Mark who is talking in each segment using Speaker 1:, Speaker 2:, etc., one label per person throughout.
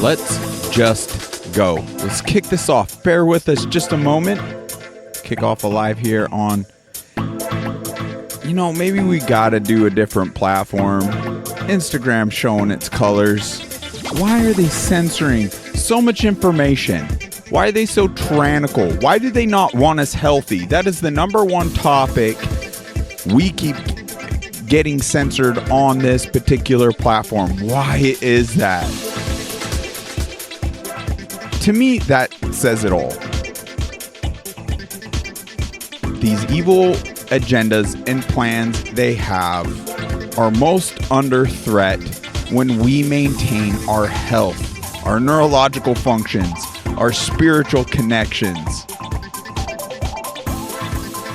Speaker 1: Let's just go. Let's kick this off. Bear with us just a moment. Kick off a live here on, maybe we gotta do a different platform. Instagram showing its colors. Why are they censoring so much information? Why are they so tyrannical? Why do they not want us healthy? That is the number one topic we keep getting censored on this particular platform. Why is that? To me, that says it all. These evil agendas and plans they have are most under threat when we maintain our health, our neurological functions, our spiritual connections.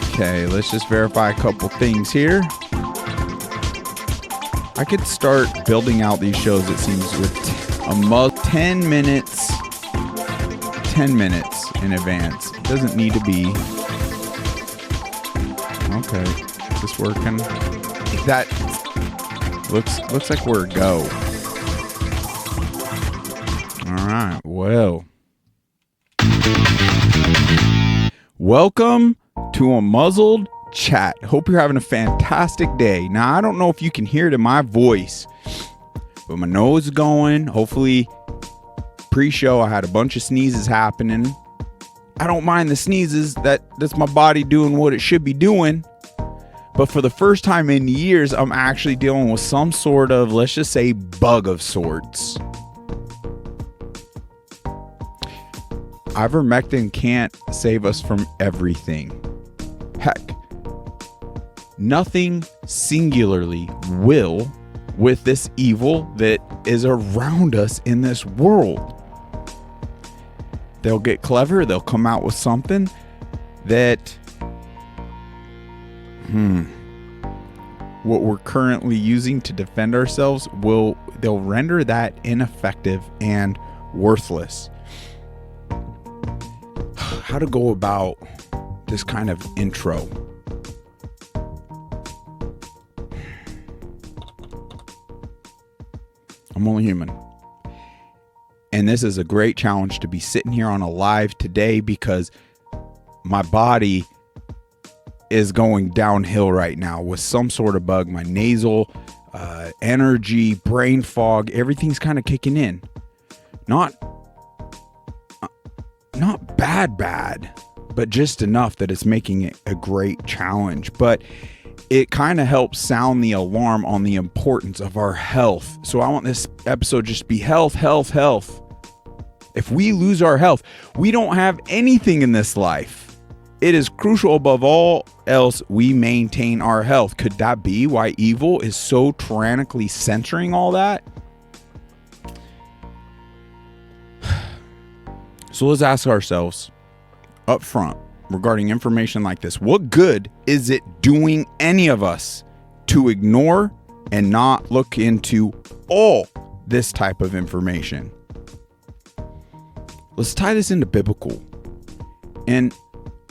Speaker 1: Okay, let's just verify a couple things here. I could start building out these shows, it seems, with 10 minutes in advance. It doesn't need to be. Okay, is this working? That looks like we're a go. All right, well. Welcome to Unmuzzled Chat. Hope you're having a fantastic day. Now, I don't know if you can hear it in my voice, but my nose is going. Hopefully, pre-show, I had a bunch of sneezes happening. I don't mind the sneezes. That's my body doing what it should be doing. But for the first time in years, I'm actually dealing with some sort of, let's just say, bug of sorts. Ivermectin can't save us from everything. Heck, nothing singularly will with this evil that is around us in this world. They'll get clever. They'll come out with something that, what we're currently using to defend ourselves they'll render that ineffective and worthless. How to go about this kind of intro? I'm only human. And this is a great challenge to be sitting here on a live today because my body is going downhill right now with some sort of bug. My nasal energy, brain fog, everything's kind of kicking in. Not bad, but just enough that it's making it a great challenge. But it kind of helps sound the alarm on the importance of our health. So I want this episode just to be health. If we lose our health, we don't have anything in this life. It is crucial above all else we maintain our health. Could that be why evil is so tyrannically censoring all that? So let's ask ourselves up front regarding information like this. What good is it doing any of us to ignore and not look into all this type of information? Let's tie this into biblical. And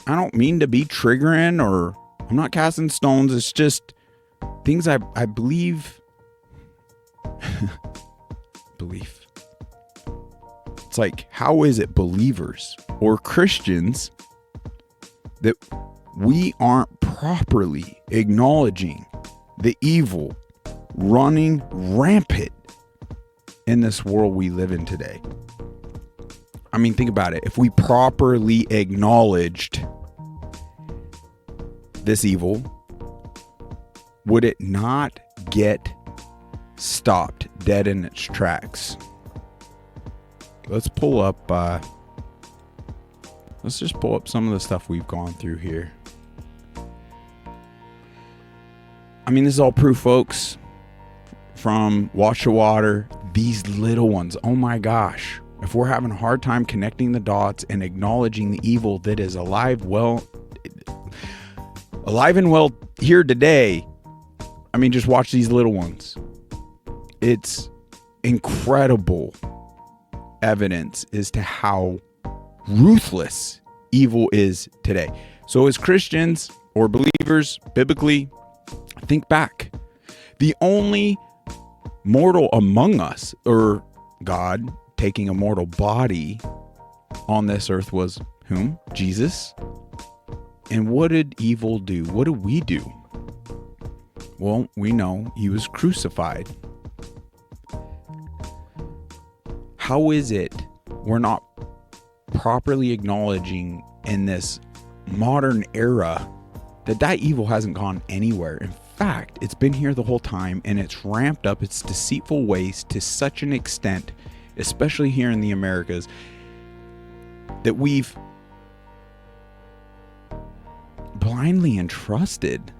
Speaker 1: I don't mean to be triggering or I'm not casting stones. It's just things I believe. Belief. It's like, how is it believers or Christians that we aren't properly acknowledging the evil running rampant in this world we live in today? I mean, think about it. If we properly acknowledged this evil, would it not get stopped dead in its tracks? Let's pull up, let's just pull up some of the stuff we've gone through here. I mean, this is all proof, folks, from Watch the Water, these little ones. Oh my gosh. If we're having a hard time connecting the dots and acknowledging the evil that is alive and well here today, I mean, just watch these little ones. It's incredible evidence as to how ruthless evil is today. So as Christians or believers, biblically, think back. The only mortal among us, or God taking a mortal body on this earth was whom? Jesus. And what did evil do? What do we do? Well, we know he was crucified. How is it we're not properly acknowledging in this modern era that evil hasn't gone anywhere? In fact, it's been here the whole time, and it's ramped up its deceitful ways to such an extent, especially here in the Americas, that we've blindly entrusted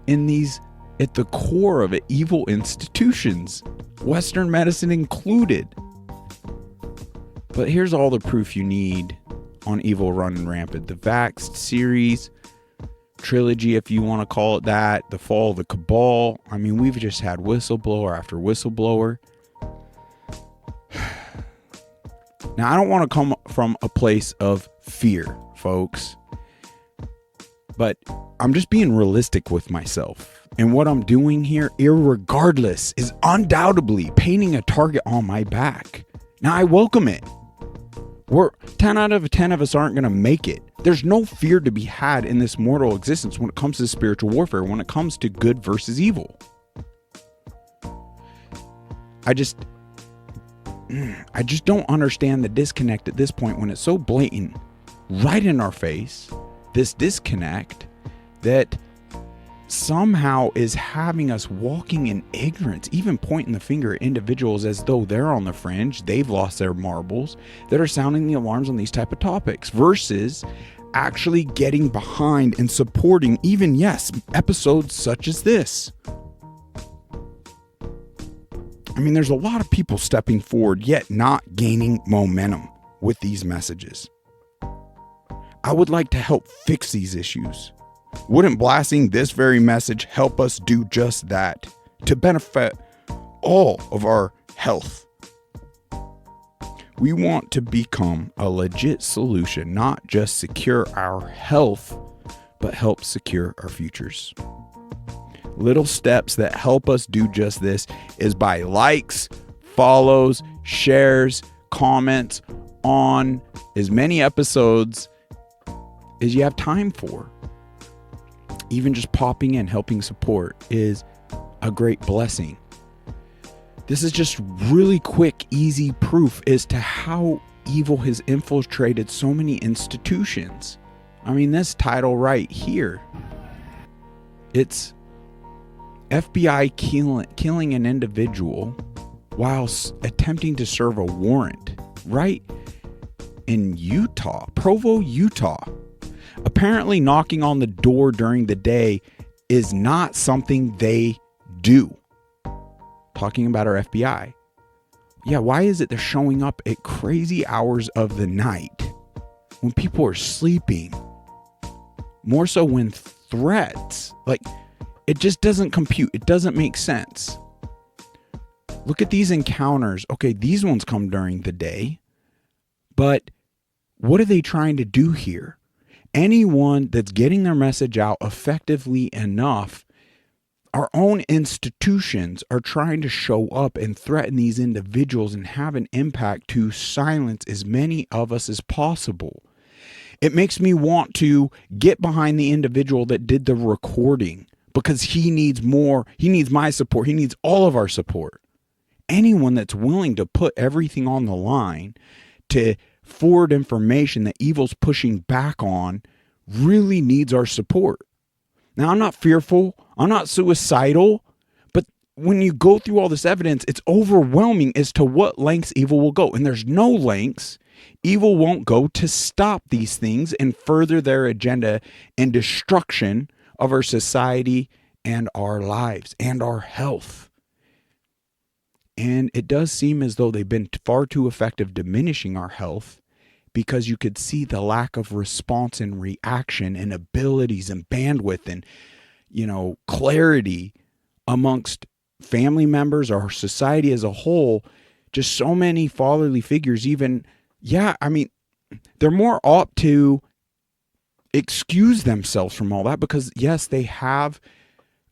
Speaker 1: in these, at the core of it, evil institutions, Western medicine included. But here's all the proof you need on evil running rampant. The Vaxxed series, trilogy, if you want to call it that, the fall of the cabal. I mean, we've just had whistleblower after whistleblower. Now, I don't want to come from a place of fear, folks, but I'm just being realistic with myself. And what I'm doing here, irregardless, is undoubtedly painting a target on my back. Now, I welcome it. 10 out of 10 of us aren't going to make it. There's no fear to be had in this mortal existence when it comes to spiritual warfare, when it comes to good versus evil. I just don't understand the disconnect at this point when it's so blatant, right in our face, this disconnect that somehow is having us walking in ignorance, even pointing the finger at individuals as though they're on the fringe, they've lost their marbles, that are sounding the alarms on these type of topics, versus actually getting behind and supporting even, yes, episodes such as this. I mean, there's a lot of people stepping forward, yet not gaining momentum with these messages. I would like to help fix these issues. Wouldn't blasting this very message help us do just that, to benefit all of our health? We want to become a legit solution, not just secure our health, but help secure our futures. Little steps that help us do just this is by likes, follows, shares, comments on as many episodes as you have time for. Even just popping in, helping support is a great blessing. This is just really quick, easy proof as to how evil has infiltrated so many institutions. I mean, this title right here, it's FBI killing an individual while attempting to serve a warrant right in Utah, Provo, Utah. Apparently knocking on the door during the day is not something they do. Talking about our FBI. Yeah, why is it they're showing up at crazy hours of the night when people are sleeping? More so when threats, like, it just doesn't compute. It doesn't make sense. Look at these encounters. Okay, these ones come during the day, but what are they trying to do here? Anyone that's getting their message out effectively enough, our own institutions are trying to show up and threaten these individuals and have an impact to silence as many of us as possible. It makes me want to get behind the individual that did the recording, because he needs more. He needs my support. He needs all of our support. Anyone that's willing to put everything on the line to forward information that evil's pushing back on really needs our support. Now, I'm not fearful. I'm not suicidal. But when you go through all this evidence, it's overwhelming as to what lengths evil will go. And there's no lengths evil won't go to stop these things and further their agenda and destruction of our society and our lives and our health. And it does seem as though they've been far too effective diminishing our health, because you could see the lack of response and reaction and abilities and bandwidth and, clarity amongst family members, our society as a whole. Just so many fatherly figures, they're more apt to excuse themselves from all that, because yes, they have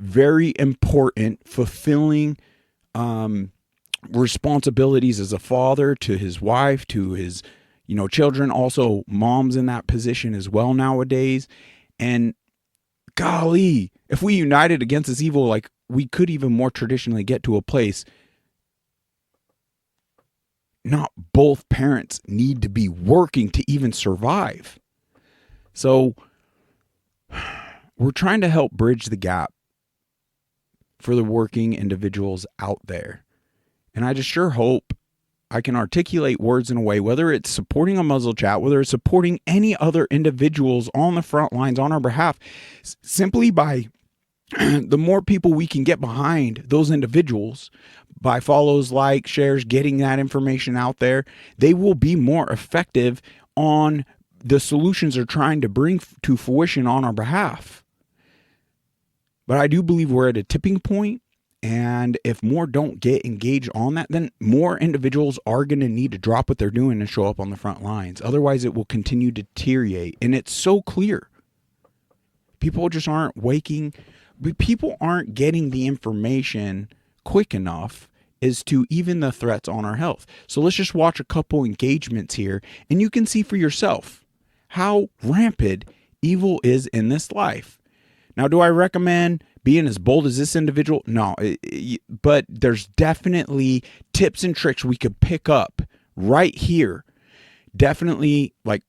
Speaker 1: very important, fulfilling responsibilities as a father to his wife, to his, children. Also, moms in that position as well nowadays. And golly, if we united against this evil, like, we could even more traditionally get to a place. Not both parents need to be working to even survive. So we're trying to help bridge the gap for the working individuals out there. And I just sure hope I can articulate words in a way, whether it's supporting Unmuzzled Chat, whether it's supporting any other individuals on the front lines on our behalf, simply by the more people we can get behind those individuals, by follows, likes, shares, getting that information out there, they will be more effective on the solutions they're trying to bring to fruition on our behalf. But I do believe we're at a tipping point, and if more don't get engaged on that, then more individuals are going to need to drop what they're doing and show up on the front lines. Otherwise, it will continue to deteriorate. And it's so clear. People just aren't waking. People aren't getting the information quick enough as to even the threats on our health. So let's just watch a couple engagements here, and you can see for yourself how rampant evil is in this life. Now, do I recommend being as bold as this individual? No, but there's definitely tips and tricks we could pick up right here. Definitely, like,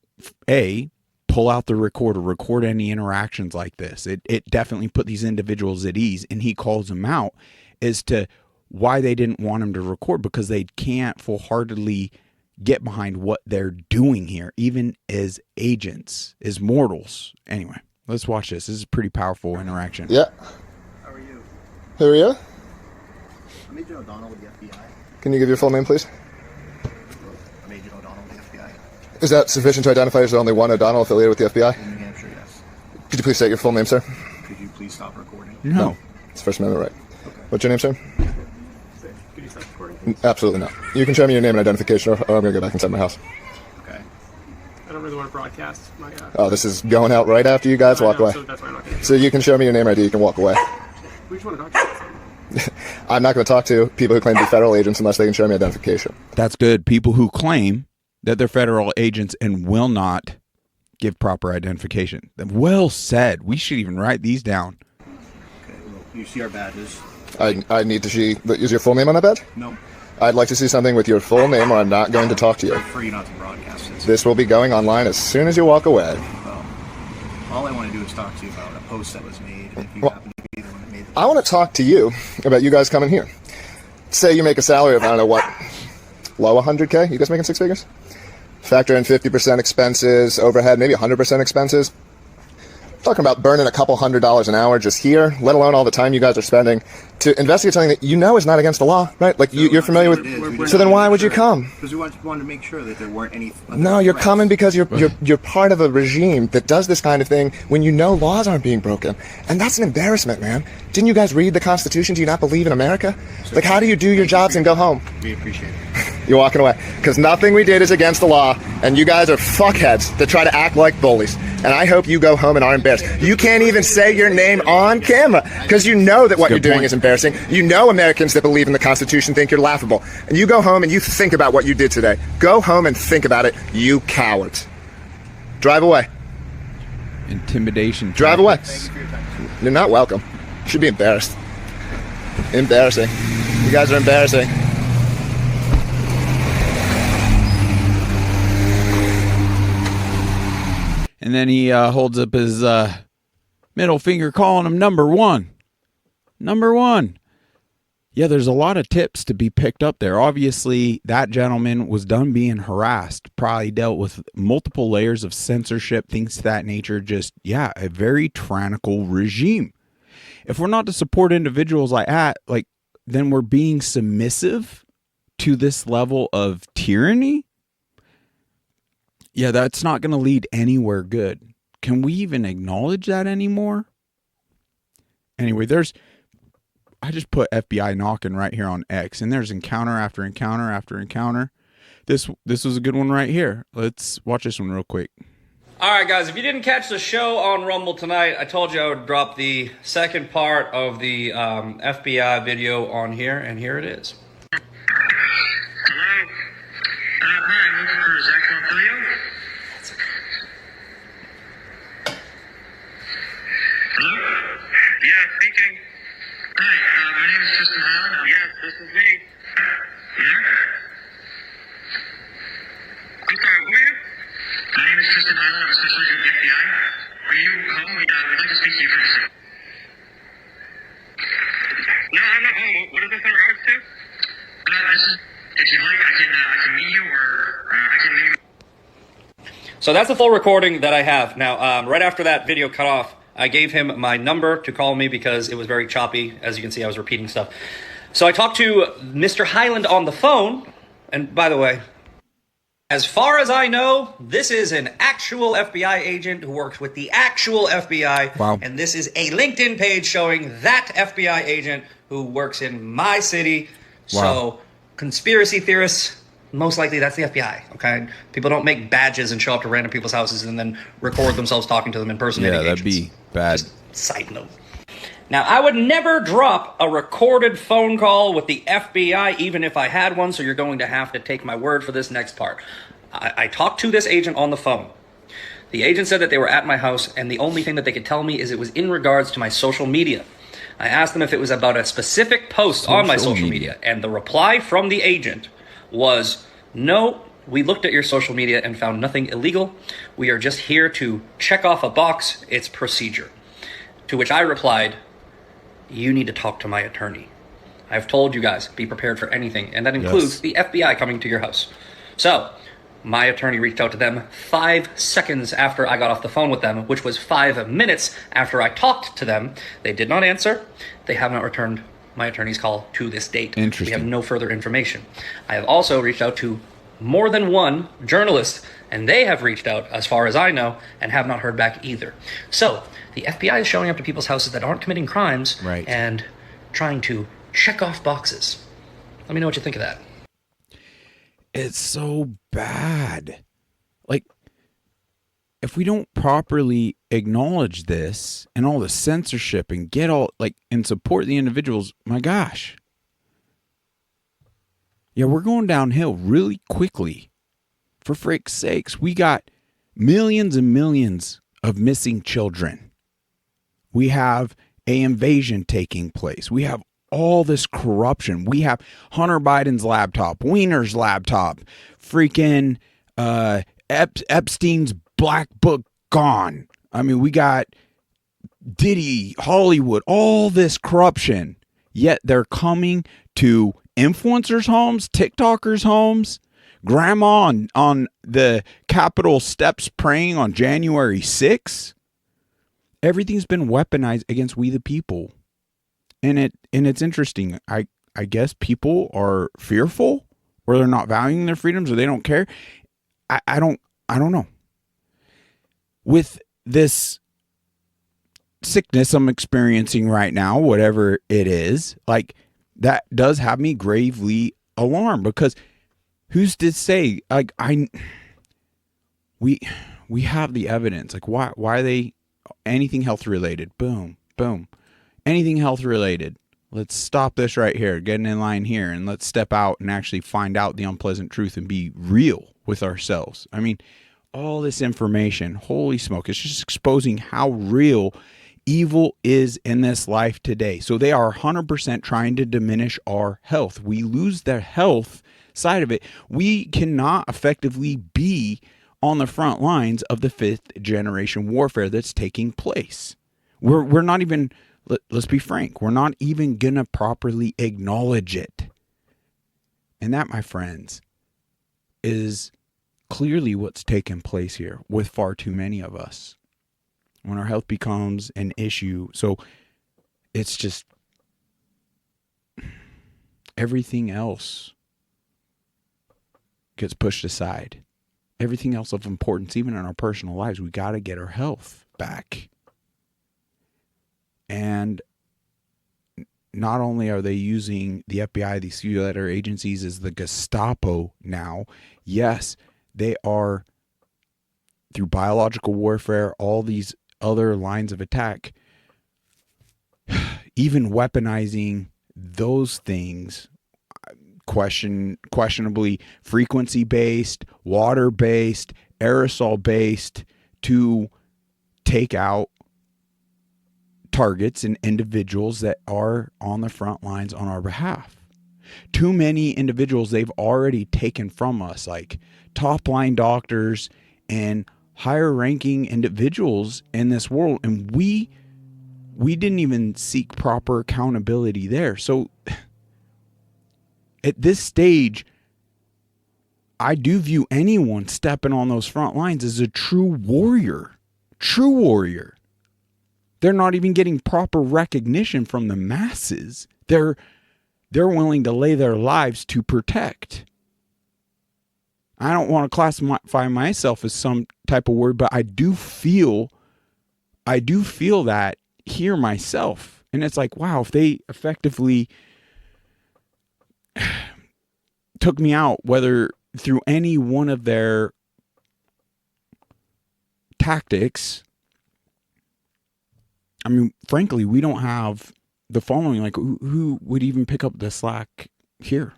Speaker 1: pull out the recorder, record any interactions like this. It definitely put these individuals at ease, and he calls them out as to why they didn't want him to record, because they can't full-heartedly get behind what they're doing here, even as agents, as mortals. Anyway, let's watch this. This is a pretty powerful interaction.
Speaker 2: Yeah.
Speaker 3: How are you?
Speaker 2: Who are you?
Speaker 3: I'm Agent O'Donnell with the FBI.
Speaker 2: Can you give your full name, please?
Speaker 3: I'm Agent O'Donnell with the FBI.
Speaker 2: Is that sufficient to identify as only one O'Donnell affiliated with the FBI?
Speaker 3: In New Hampshire, yes.
Speaker 2: Could you please state your full name, sir?
Speaker 3: Could you please stop recording?
Speaker 1: No.
Speaker 2: It's First Amendment right.
Speaker 3: Okay.
Speaker 2: What's your name, sir?
Speaker 3: Could you stop recording, please?
Speaker 2: Absolutely not. You can show me your name and identification, or I'm going to go back inside my house.
Speaker 3: Okay.
Speaker 4: I don't really want to broadcast my.
Speaker 2: Oh, this is going out right after you guys walk away.
Speaker 4: So that's why I'm not going to.
Speaker 2: So you can show me your name ID, you can walk away.
Speaker 4: We just want to talk to
Speaker 2: I'm not going to talk to people who claim to be federal agents unless they can show me identification.
Speaker 1: That's good. People who claim that they're federal agents and will not give proper identification. Well said. We should even write these down.
Speaker 3: Okay, well, you see our badges?
Speaker 2: I need to see. Is your full name on that badge?
Speaker 3: No.
Speaker 2: I'd like to see something with your full name, or I'm not going to talk to you.
Speaker 3: I prefer you not to broadcast this.
Speaker 2: This will be going online as soon as you walk away.
Speaker 3: Well, all I want to do is talk to you about a post that was made, and if you happen to be the one that made the
Speaker 2: I want to talk to you about you guys coming here. Say you make a salary of, I don't know what, low 100K? You guys making six figures? Factor in 50% expenses, overhead, maybe 100% expenses. Talking about burning a couple $100 an hour just here, let alone all the time you guys are spending to investigate something that you know is not against the law, right? Like you're familiar with. So then why would you come?
Speaker 3: Because we wanted to make sure that there weren't any.
Speaker 2: No, you're coming because you're part of a regime that does this kind of thing when you know laws aren't being broken, and that's an embarrassment, man. Didn't you guys read the Constitution? Do you not believe in America? Like, how do you do your jobs and go home?
Speaker 3: We appreciate it.
Speaker 2: You're walking away because nothing we did is against the law, and you guys are fuckheads that try to act like bullies. And I hope you go home and are embarrassed. You can't even say your name on camera because you know that what you're doing is embarrassing. You know Americans that believe in the Constitution think you're laughable. And you go home and you think about what you did today. Go home and think about it, you cowards. Drive away.
Speaker 1: Intimidation.
Speaker 2: Drive away.
Speaker 3: Thank you for your time.
Speaker 2: You're not welcome. You should be embarrassed. Embarrassing. You guys are embarrassing.
Speaker 1: And then he holds up his middle finger, calling him number one. Number one. Yeah, there's a lot of tips to be picked up there. Obviously, that gentleman was done being harassed, probably dealt with multiple layers of censorship, things to that nature. Just, yeah, a very tyrannical regime. If we're not to support individuals like that, then we're being submissive to this level of tyranny. Yeah, that's not going to lead anywhere good. Can we even acknowledge that anymore? Anyway, I just put FBI knocking right here on X, and there's encounter after encounter after encounter. This was a good one right here. Let's watch this one real quick.
Speaker 5: All right, guys, if you didn't catch the show on Rumble tonight, I told you I would drop the second part of the FBI video on here, and here it is.
Speaker 6: Hello? Hi, I'm looking for Zach Pompilio. Hello? Yeah, speaking. Hi, my name is Tristan Highland. Yes, this is me. Yeah? I'm sorry, who are you? My name is Tristan Highland. I'm a special agent of the FBI. Are you home? We'd like to speak to you for a second. No, I'm not home. What is this in regards to? This is, if you'd like, I can meet you, or I can meet you.
Speaker 5: So that's the full recording that I have. Now, right after that video cut off, I gave him my number to call me because it was very choppy. As you can see, I was repeating stuff. So I talked to Mr. Highland on the phone. And by the way, as far as I know, this is an actual FBI agent who works with the actual FBI.
Speaker 1: Wow.
Speaker 5: And this is a LinkedIn page showing that FBI agent who works in my city.
Speaker 1: Wow.
Speaker 5: So conspiracy theorists, most likely that's the FBI, okay? People don't make badges and show up to random people's houses and then record themselves talking to them impersonating
Speaker 1: Yeah, that'd
Speaker 5: agents.
Speaker 1: be bad.
Speaker 5: Just side note. Now, I would never drop a recorded phone call with the FBI, even if I had one, so you're going to have to take my word for this next part. I talked to this agent on the phone. The agent said that they were at my house, and the only thing that they could tell me is it was in regards to my social media. I asked them if it was about a specific post on my social media, and the reply from the agent was, no, we looked at your social media and found nothing illegal. We are just here to check off a box. It's procedure. To which I replied, you need to talk to my attorney. I've told you guys, be prepared for anything, and that includes the FBI coming to your house. So, my attorney reached out to them 5 seconds after I got off the phone with them, which was 5 minutes after I talked to them. They did not answer. They have not returned my attorney's call to this date.
Speaker 1: Interesting.
Speaker 5: We have no further information. I have also reached out to more than one journalist, and they have reached out, as far as I know, and have not heard back either. So, the FBI is showing up to people's houses that aren't committing crimes and trying to check off boxes. Let me know what you think of that.
Speaker 1: It's so bad. Like, if we don't properly acknowledge this and all the censorship and get all, like, and support the individuals, my gosh. Yeah, we're going downhill really quickly. For frick's sakes, we got millions and millions of missing children. We have an invasion taking place. We have all this corruption. We have Hunter Biden's laptop, Weiner's laptop, freaking Epstein's black book gone. I mean, we got Diddy, Hollywood, all this corruption. Yet they're coming to influencers' homes, TikTokers' homes, grandma on the Capitol steps praying on January 6th. Everything's been weaponized against we the people. And it's interesting. I guess people are fearful, or they're not valuing their freedoms, or they don't care. I don't know. With this sickness I'm experiencing right now, whatever it is, like, that does have me gravely alarmed, because who's to say, like, we have the evidence. Like, why are they anything health related? Boom, boom. Anything health related. Let's stop this right here, getting in line here, and let's step out and actually find out the unpleasant truth and be real with ourselves. I mean, all this information, holy smoke, it's just exposing how real evil is in this life today. So they are 100% trying to diminish our health. We lose the health side of it. We cannot effectively be on the front lines of the 5th generation warfare that's taking place. We're not even, let's be frank, we're not even going to properly acknowledge it. And that, my friends, is clearly what's taken place here with far too many of us. When our health becomes an issue, so it's just everything else gets pushed aside. Everything else of importance, even in our personal lives, we got to get our health back. And not only are they using the FBI, these few-letter agencies, as the Gestapo now, yes, they are through biological warfare, all these other lines of attack, even weaponizing those things, questionably frequency-based, water-based, aerosol-based, to take out targets and individuals that are on the front lines on our behalf. Too many individuals they've already taken from us, like top line doctors and higher ranking individuals in this world, and we didn't even seek proper accountability there. So at this stage, I do view anyone stepping on those front lines as a true warrior. True warrior. They're not even getting proper recognition from the masses. They're willing to lay their lives to protect. I don't want to classify myself as some type of warrior, but I do feel that here myself. And it's like, wow, if they effectively took me out, whether through any one of their tactics, I mean, frankly, we don't have the following. Like, who would even pick up the slack here?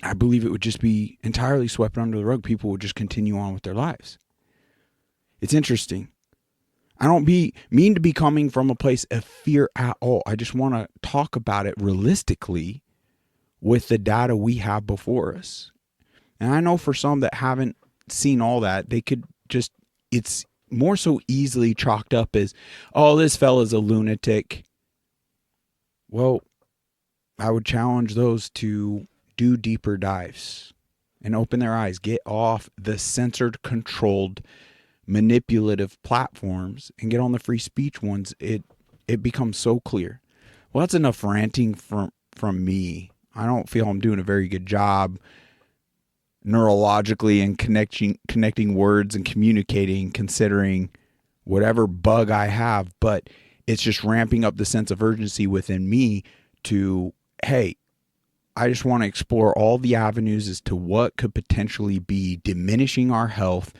Speaker 1: I believe it would just be entirely swept under the rug. People would just continue on with their lives. It's interesting. I don't mean to be coming from a place of fear at all. I just want to talk about it realistically with the data we have before us. And I know for some that haven't seen all that, they could just, it's more so easily chalked up as, oh, this fella's a lunatic. Well, I would challenge those to do deeper dives and open their eyes, get off the censored, controlled, manipulative platforms and get on the free speech ones. It becomes so clear. Well, that's enough ranting from me. I don't feel I'm doing a very good job neurologically and connecting words and communicating, considering whatever bug I have, but it's just ramping up the sense of urgency within me to, hey, I just want to explore all the avenues as to what could potentially be diminishing our health,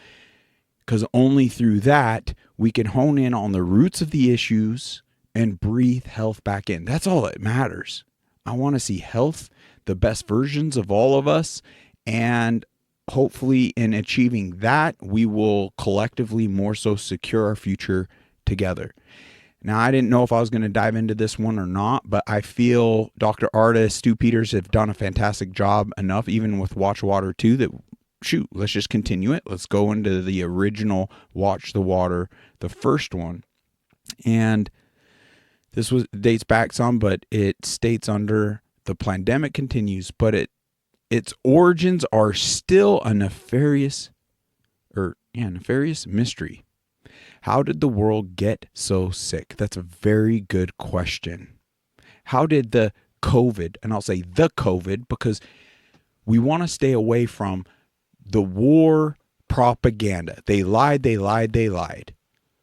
Speaker 1: because only through that we can hone in on the roots of the issues and breathe health back in. That's all that matters. I want to see health, the best versions of all of us, and hopefully in achieving that, we will collectively more so secure our future together. Now, I didn't know if I was going to dive into this one or not, but I feel Dr. Artis, Stu Peters have done a fantastic job enough, even with Watch Water 2, that shoot, let's just continue it. Let's go into the original Watch the Water, the first one. And this dates back some, but it states under the pandemic continues, but its origins are still a nefarious mystery. How did the world get so sick? That's a very good question. How did the COVID, and I'll say the COVID because we want to stay away from the war propaganda. They lied.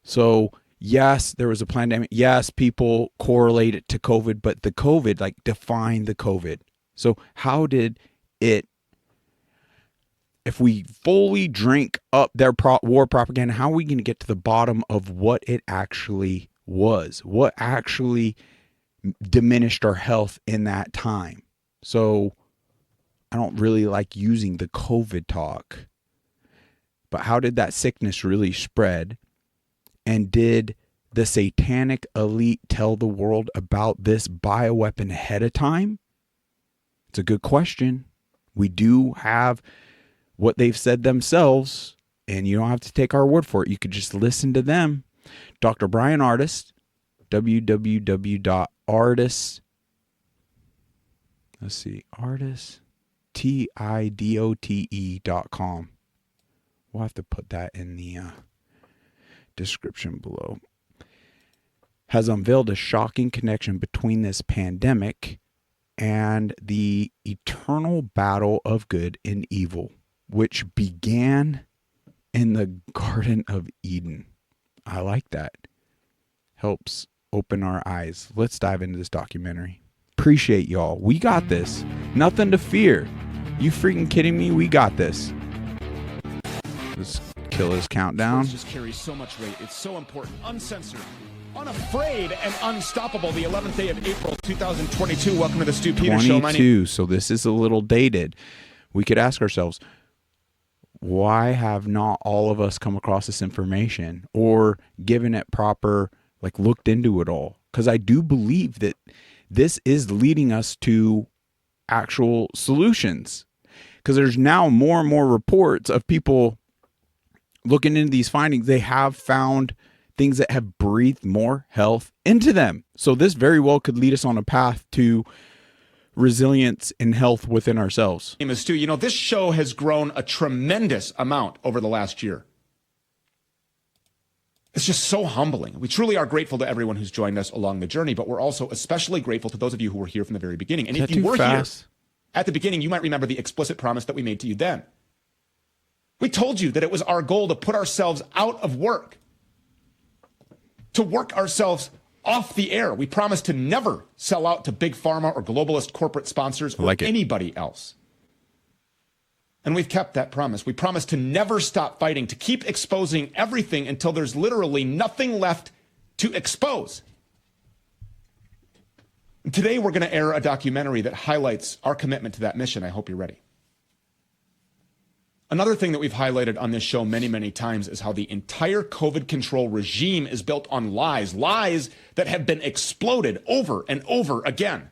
Speaker 1: So yes, there was a pandemic. Yes, people correlate it to COVID, but the COVID, like, define the COVID. So how did it, if we fully drink up their war propaganda, how are we going to get to the bottom of what it actually was? What actually diminished our health in that time? So I don't really like using the COVID talk, but how did that sickness really spread? And did the satanic elite tell the world about this bioweapon ahead of time? It's a good question. We do have what they've said themselves, and you don't have to take our word for it. You could just listen to them. Dr. Brian Artis, www.artis, tidote.com. We'll have to put that in the description below. Has unveiled a shocking connection between this pandemic and the eternal battle of good and evil, which began in the Garden of Eden. I like that. Helps open our eyes. Let's dive into this documentary. Appreciate y'all. We got this. Nothing to fear. You freaking kidding me? We got this. Let's kill his countdown.
Speaker 7: Words just carry so much weight. It's so important. Uncensored, unafraid, and unstoppable. The 11th day of April, 2022. Welcome to the Stu Peters Show.
Speaker 1: 22, so this is a little dated. We could ask ourselves, why have not all of us come across this information or given it proper, like looked into it all? Because I do believe that this is leading us to actual solutions. Because there's now more and more reports of people looking into these findings. They have found things that have breathed more health into them. So this very well could lead us on a path to resilience and health within ourselves.
Speaker 7: My name is Stu. You know, this show has grown a tremendous amount over the last year. It's just so humbling. We truly are grateful to everyone who's joined us along the journey, but we're also especially grateful to those of you who were here from the very beginning. And if you were here at the beginning, you might remember the explicit promise that we made to you then. We told you that it was our goal to put ourselves out of work, to work ourselves off the air. We promised to never sell out to big pharma or globalist corporate sponsors or anybody else. And we've kept that promise. We promised to never stop fighting, to keep exposing everything until there's literally nothing left to expose. And today we're going to air a documentary that highlights our commitment to that mission. I hope you're ready. Another thing that we've highlighted on this show many, many times is how the entire COVID control regime is built on lies, lies that have been exploded over and over again.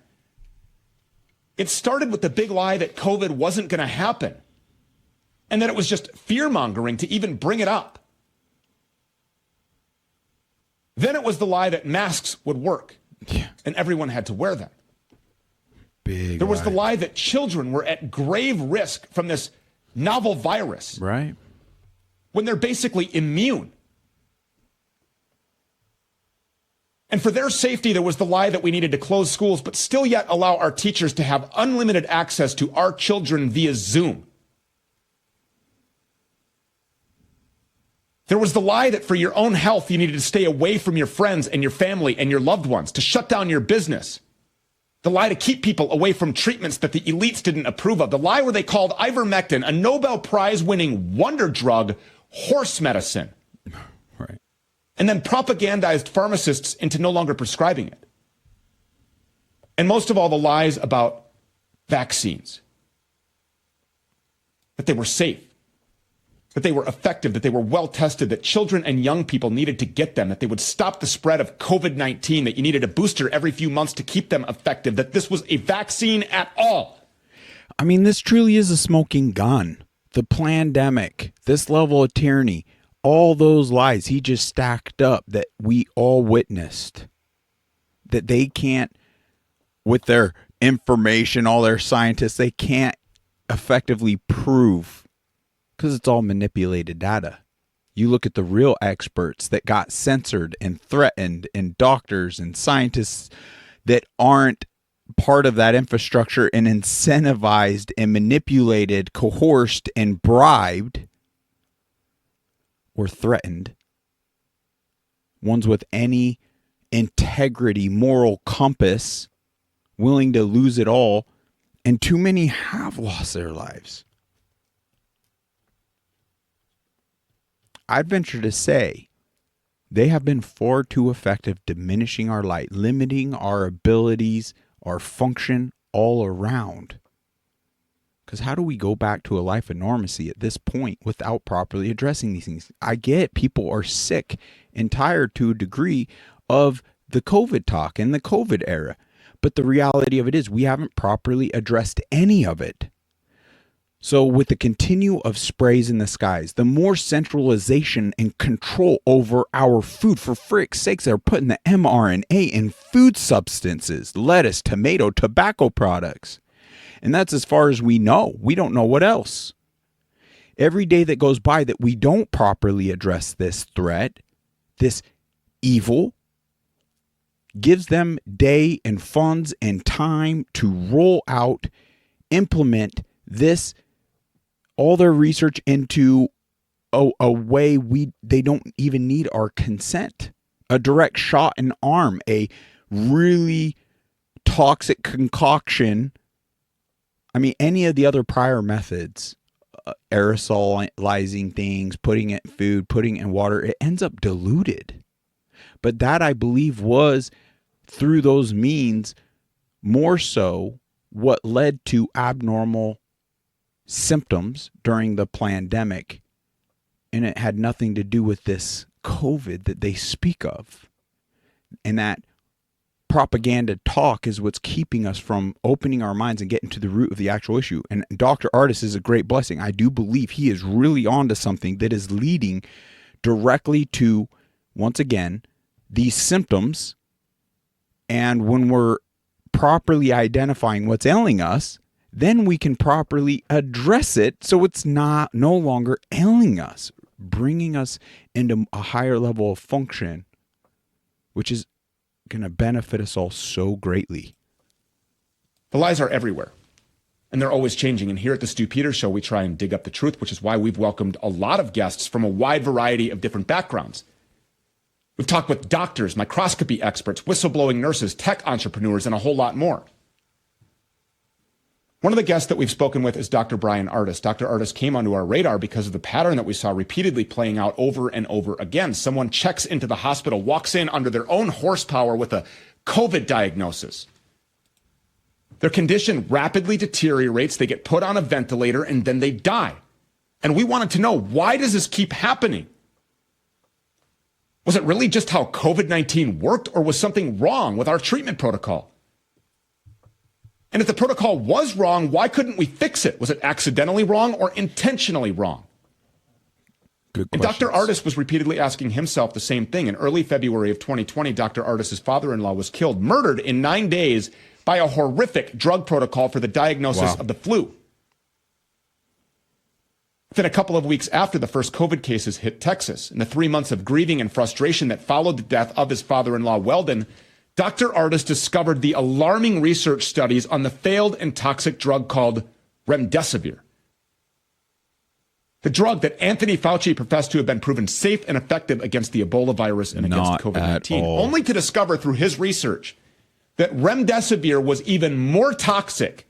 Speaker 7: It started with the big lie that COVID wasn't going to happen and that it was just fear-mongering to even bring it up. Then it was the lie that masks would work and everyone had to wear them. There was the lie that children were at grave risk from this novel virus,
Speaker 1: right?
Speaker 7: When they're basically immune. And for their safety, there was the lie that we needed to close schools, but still yet allow our teachers to have unlimited access to our children via Zoom. There was the lie that for your own health, you needed to stay away from your friends and your family and your loved ones, to shut down your business. The lie to keep people away from treatments that the elites didn't approve of. The lie where they called ivermectin, a Nobel Prize-winning wonder drug, horse medicine.
Speaker 1: Right.
Speaker 7: And then propagandized pharmacists into no longer prescribing it. And most of all, the lies about vaccines. That they were safe. That they were effective, that they were well tested, that children and young people needed to get them, that they would stop the spread of COVID-19, that you needed a booster every few months to keep them effective, that this was a vaccine at all.
Speaker 1: I mean, this truly is a smoking gun. The plandemic, this level of tyranny, all those lies he just stacked up that we all witnessed. That they can't, with their information, all their scientists, they can't effectively prove. Because it's all manipulated data. You look at the real experts that got censored and threatened, and doctors and scientists that aren't part of that infrastructure and incentivized and manipulated, coerced and bribed or threatened. Ones with any integrity, moral compass, willing to lose it all, and too many have lost their lives. I'd venture to say they have been far too effective diminishing our light, limiting our abilities, our function all around. Because how do we go back to a life of normacy at this point without properly addressing these things? I get people are sick and tired to a degree of the COVID talk and the COVID era. But the reality of it is we haven't properly addressed any of it. So with the continue of sprays in the skies, the more centralization and control over our food, for frick's sakes, they're putting the mRNA in food substances, lettuce, tomato, tobacco products. And that's as far as we know. We don't know what else. Every day that goes by that we don't properly address this threat, this evil, gives them day and funds and time to roll out, implement this all their research into a way they don't even need our consent. A direct shot in arm, a really toxic concoction. I mean, any of the other prior methods aerosolizing things, putting it in food, putting it in water, it ends up diluted. But that, I believe, was through those means more so what led to abnormal symptoms during the pandemic. And it had nothing to do with this COVID that they speak of. And that propaganda talk is what's keeping us from opening our minds and getting to the root of the actual issue. And Dr. Artis is a great blessing. I do believe he is really onto something that is leading directly to, once again, these symptoms. And when we're properly identifying what's ailing us, then we can properly address it so it's no longer ailing us, bringing us into a higher level of function, which is going to benefit us all so greatly.
Speaker 7: The lies are everywhere, and they're always changing. And here at the Stu Peters Show, we try and dig up the truth, which is why we've welcomed a lot of guests from a wide variety of different backgrounds. We've talked with doctors, microscopy experts, whistleblowing nurses, tech entrepreneurs, and a whole lot more. One of the guests that we've spoken with is Dr. Brian Artis. Dr. Artis came onto our radar because of the pattern that we saw repeatedly playing out over and over again. Someone checks into the hospital, walks in under their own horsepower with a COVID diagnosis. Their condition rapidly deteriorates. They get put on a ventilator and then they die. And we wanted to know, why does this keep happening? Was it really just how COVID-19 worked, or was something wrong with our treatment protocol? And if the protocol was wrong, why couldn't we fix it? Was it accidentally wrong or intentionally wrong?
Speaker 1: Good
Speaker 7: and Dr. Artis was repeatedly asking himself the same thing. In early February of 2020, Dr. Artis' father-in-law was killed, murdered in 9 days by a horrific drug protocol for the diagnosis of the flu. Within a couple of weeks after the first COVID cases hit Texas, in the 3 months of grieving and frustration that followed the death of his father-in-law, Weldon, Dr. Artis discovered the alarming research studies on the failed and toxic drug called remdesivir. The drug that Anthony Fauci professed to have been proven safe and effective against the Ebola virus and against COVID-19, only to discover through his research that remdesivir was even more toxic,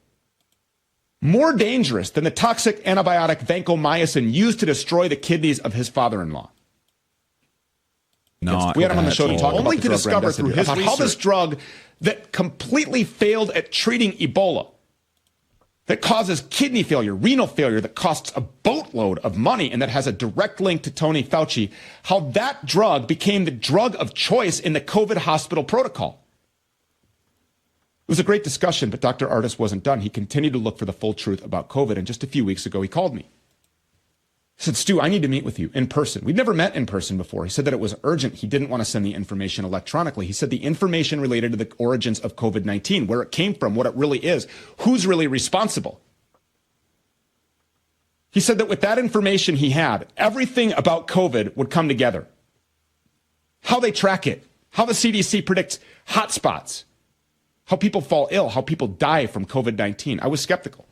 Speaker 7: more dangerous than the toxic antibiotic vancomycin used to destroy the kidneys of his father-in-law. We had him on the show to talk only to discover through his research how this drug that completely failed at treating Ebola, that causes kidney failure, renal failure, that costs a boatload of money, and that has a direct link to Tony Fauci, how that drug became the drug of choice in the COVID hospital protocol. It was a great discussion, but Dr. Artis wasn't done. He continued to look for the full truth about COVID, and just a few weeks ago, he called me. He said, Stu, I need to meet with you in person. We'd never met in person before. He said that it was urgent. He didn't want to send the information electronically. He said the information related to the origins of COVID-19, where it came from, what it really is, who's really responsible. He said that with that information he had, everything about COVID would come together. How they track it, how the CDC predicts hotspots, how people fall ill, how people die from COVID-19. I was skeptical.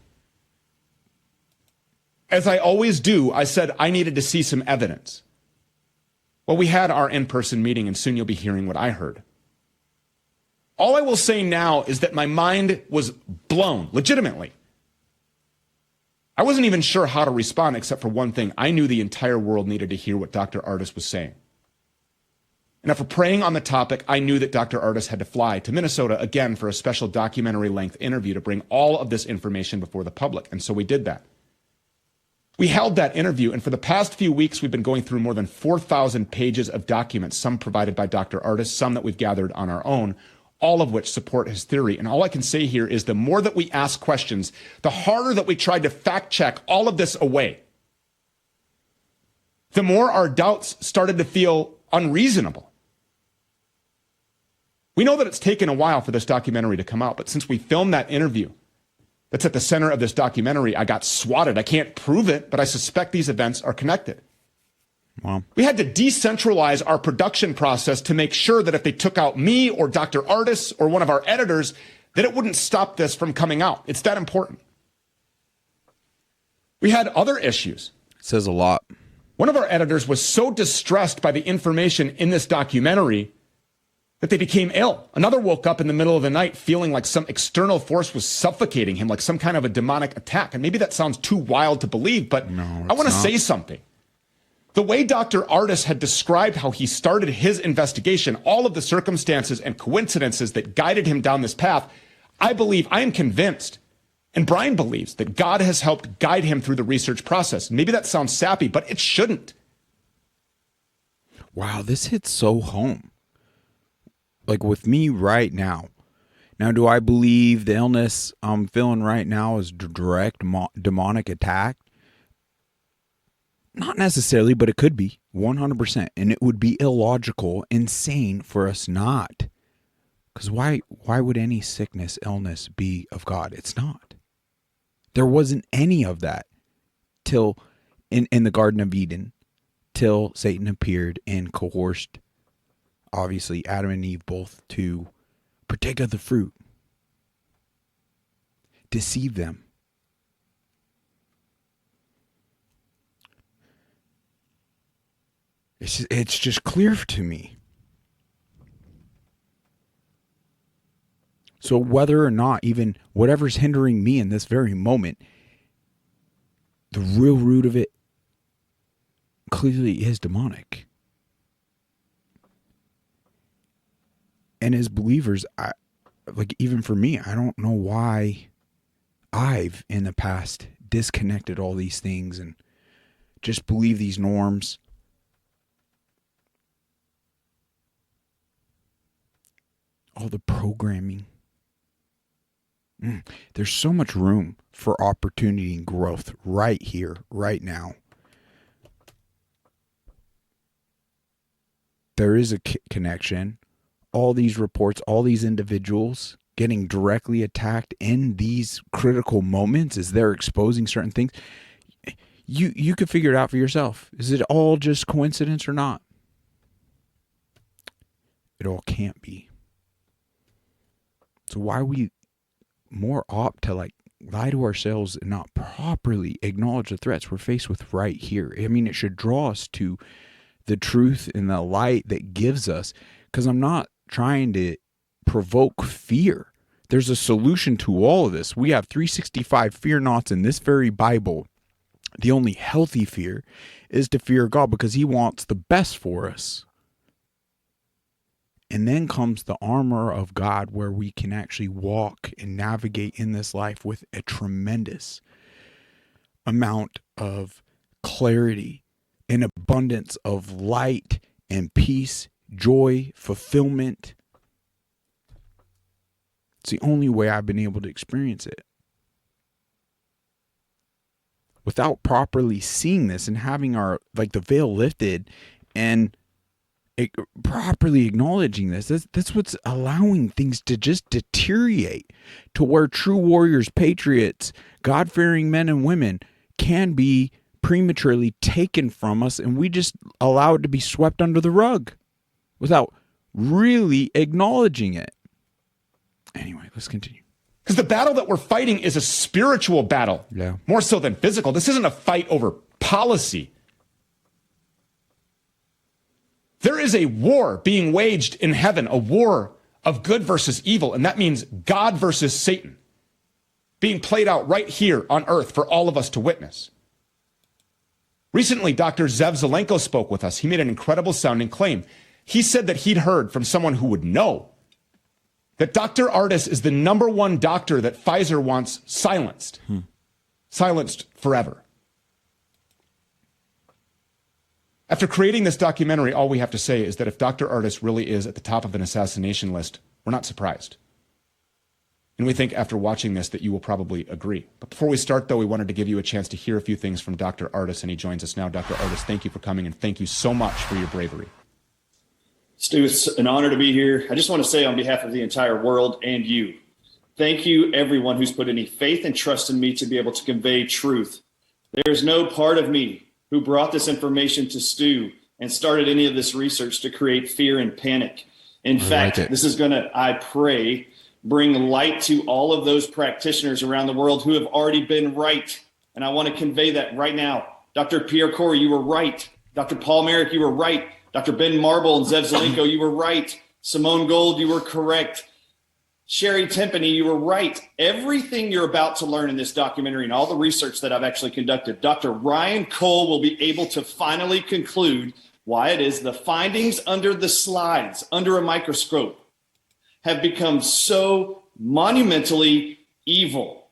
Speaker 7: As I always do, I said I needed to see some evidence. Well, we had our in-person meeting, and soon you'll be hearing what I heard. All I will say now is that my mind was blown, legitimately. I wasn't even sure how to respond, except for one thing. I knew the entire world needed to hear what Dr. Artis was saying. And after praying on the topic, I knew that Dr. Artis had to fly to Minnesota again for a special documentary-length interview to bring all of this information before the public, and so we did that. We held that interview, and for the past few weeks, we've been going through more than 4,000 pages of documents, some provided by Dr. Artis, some that we've gathered on our own, all of which support his theory. And all I can say here is the more that we ask questions, the harder that we tried to fact-check all of this away, the more our doubts started to feel unreasonable. We know that it's taken a while for this documentary to come out, but since we filmed that interview, that's at the center of this documentary, I got swatted. I can't prove it, but I suspect these events are connected.
Speaker 1: Wow.
Speaker 7: We had to decentralize our production process to make sure that if they took out me or Dr. Artis or one of our editors, that it wouldn't stop this from coming out. It's that important. We had other issues.
Speaker 1: It says a lot.
Speaker 7: One of our editors was so distressed by the information in this documentary that they became ill. Another woke up in the middle of the night feeling like some external force was suffocating him, like some kind of a demonic attack. And maybe that sounds too wild to believe, but I want to say something. The way Dr. Ardis had described how he started his investigation, all of the circumstances and coincidences that guided him down this path, I am convinced, and Brian believes, that God has helped guide him through the research process. Maybe that sounds sappy, but it shouldn't.
Speaker 1: Wow, this hits so home. Like with me right now. Now, do I believe the illness I'm feeling right now is direct demonic attack? Not necessarily, but it could be 100%. And it would be illogical, insane for us not. Because why would any sickness, illness be of God? It's not. There wasn't any of that till in the Garden of Eden, till Satan appeared and coerced, obviously, Adam and Eve both to partake of the fruit, deceive them. It's just clear to me. So whether or not, even whatever's hindering me in this very moment, the real root of it clearly is demonic. And as believers, even for me, I don't know why I've in the past disconnected all these things and just believe these norms. All the programming. There's so much room for opportunity and growth right here, right now. There is a connection. All these reports, all these individuals getting directly attacked in these critical moments as they're exposing certain things. You could figure it out for yourself. Is it all just coincidence or not? It all can't be. So why we more opt to lie to ourselves and not properly acknowledge the threats we're faced with right here? I mean, it should draw us to the truth and the light that gives us, because I'm not trying to provoke fear. There's a solution to all of this. We have 365 fear nots in this very Bible. The only healthy fear is to fear God because he wants the best for us. And then comes the armor of God, where we can actually walk and navigate in this life with a tremendous amount of clarity, an abundance of light and peace, joy, fulfillment. It's the only way I've been able to experience it. Without properly seeing this and having the veil lifted and properly acknowledging this, that's what's allowing things to just deteriorate to where true warriors, patriots, God-fearing men and women can be prematurely taken from us, and we just allow it to be swept under the rug without really acknowledging it. Anyway, let's continue.
Speaker 7: Because the battle that we're fighting is a spiritual battle, more so than physical. This isn't a fight over policy. There is a war being waged in heaven, a war of good versus evil, and that means God versus Satan, being played out right here on earth for all of us to witness. Recently, Dr. Zev Zelenko spoke with us. He made an incredible sounding claim. He said that he'd heard from someone who would know that Dr. Ardis is the #1 doctor that Pfizer wants silenced. Silenced forever. After creating this documentary, all we have to say is that if Dr. Ardis really is at the top of an assassination list, we're not surprised. And we think after watching this that you will probably agree. But before we start, though, we wanted to give you a chance to hear a few things from Dr. Ardis, and he joins us now. Dr. Ardis, thank you for coming, and thank you so much for your bravery.
Speaker 8: Stu, it's an honor to be here. I just want to say on behalf of the entire world and you, thank you everyone who's put any faith and trust in me to be able to convey truth. There's no part of me who brought this information to Stu and started any of this research to create fear and panic. In fact, this is going to, I pray, bring light to all of those practitioners around the world who have already been right. And I want to convey that right now. Dr. Pierre Corey, you were right. Dr. Paul Merrick, you were right. Dr. Ben Marble and Zev Zelenko, you were right. Simone Gold, you were correct. Sherry Timpany, you were right. Everything you're about to learn in this documentary and all the research that I've actually conducted, Dr. Ryan Cole will be able to finally conclude why it is the findings under the slides, under a microscope, have become so monumentally evil.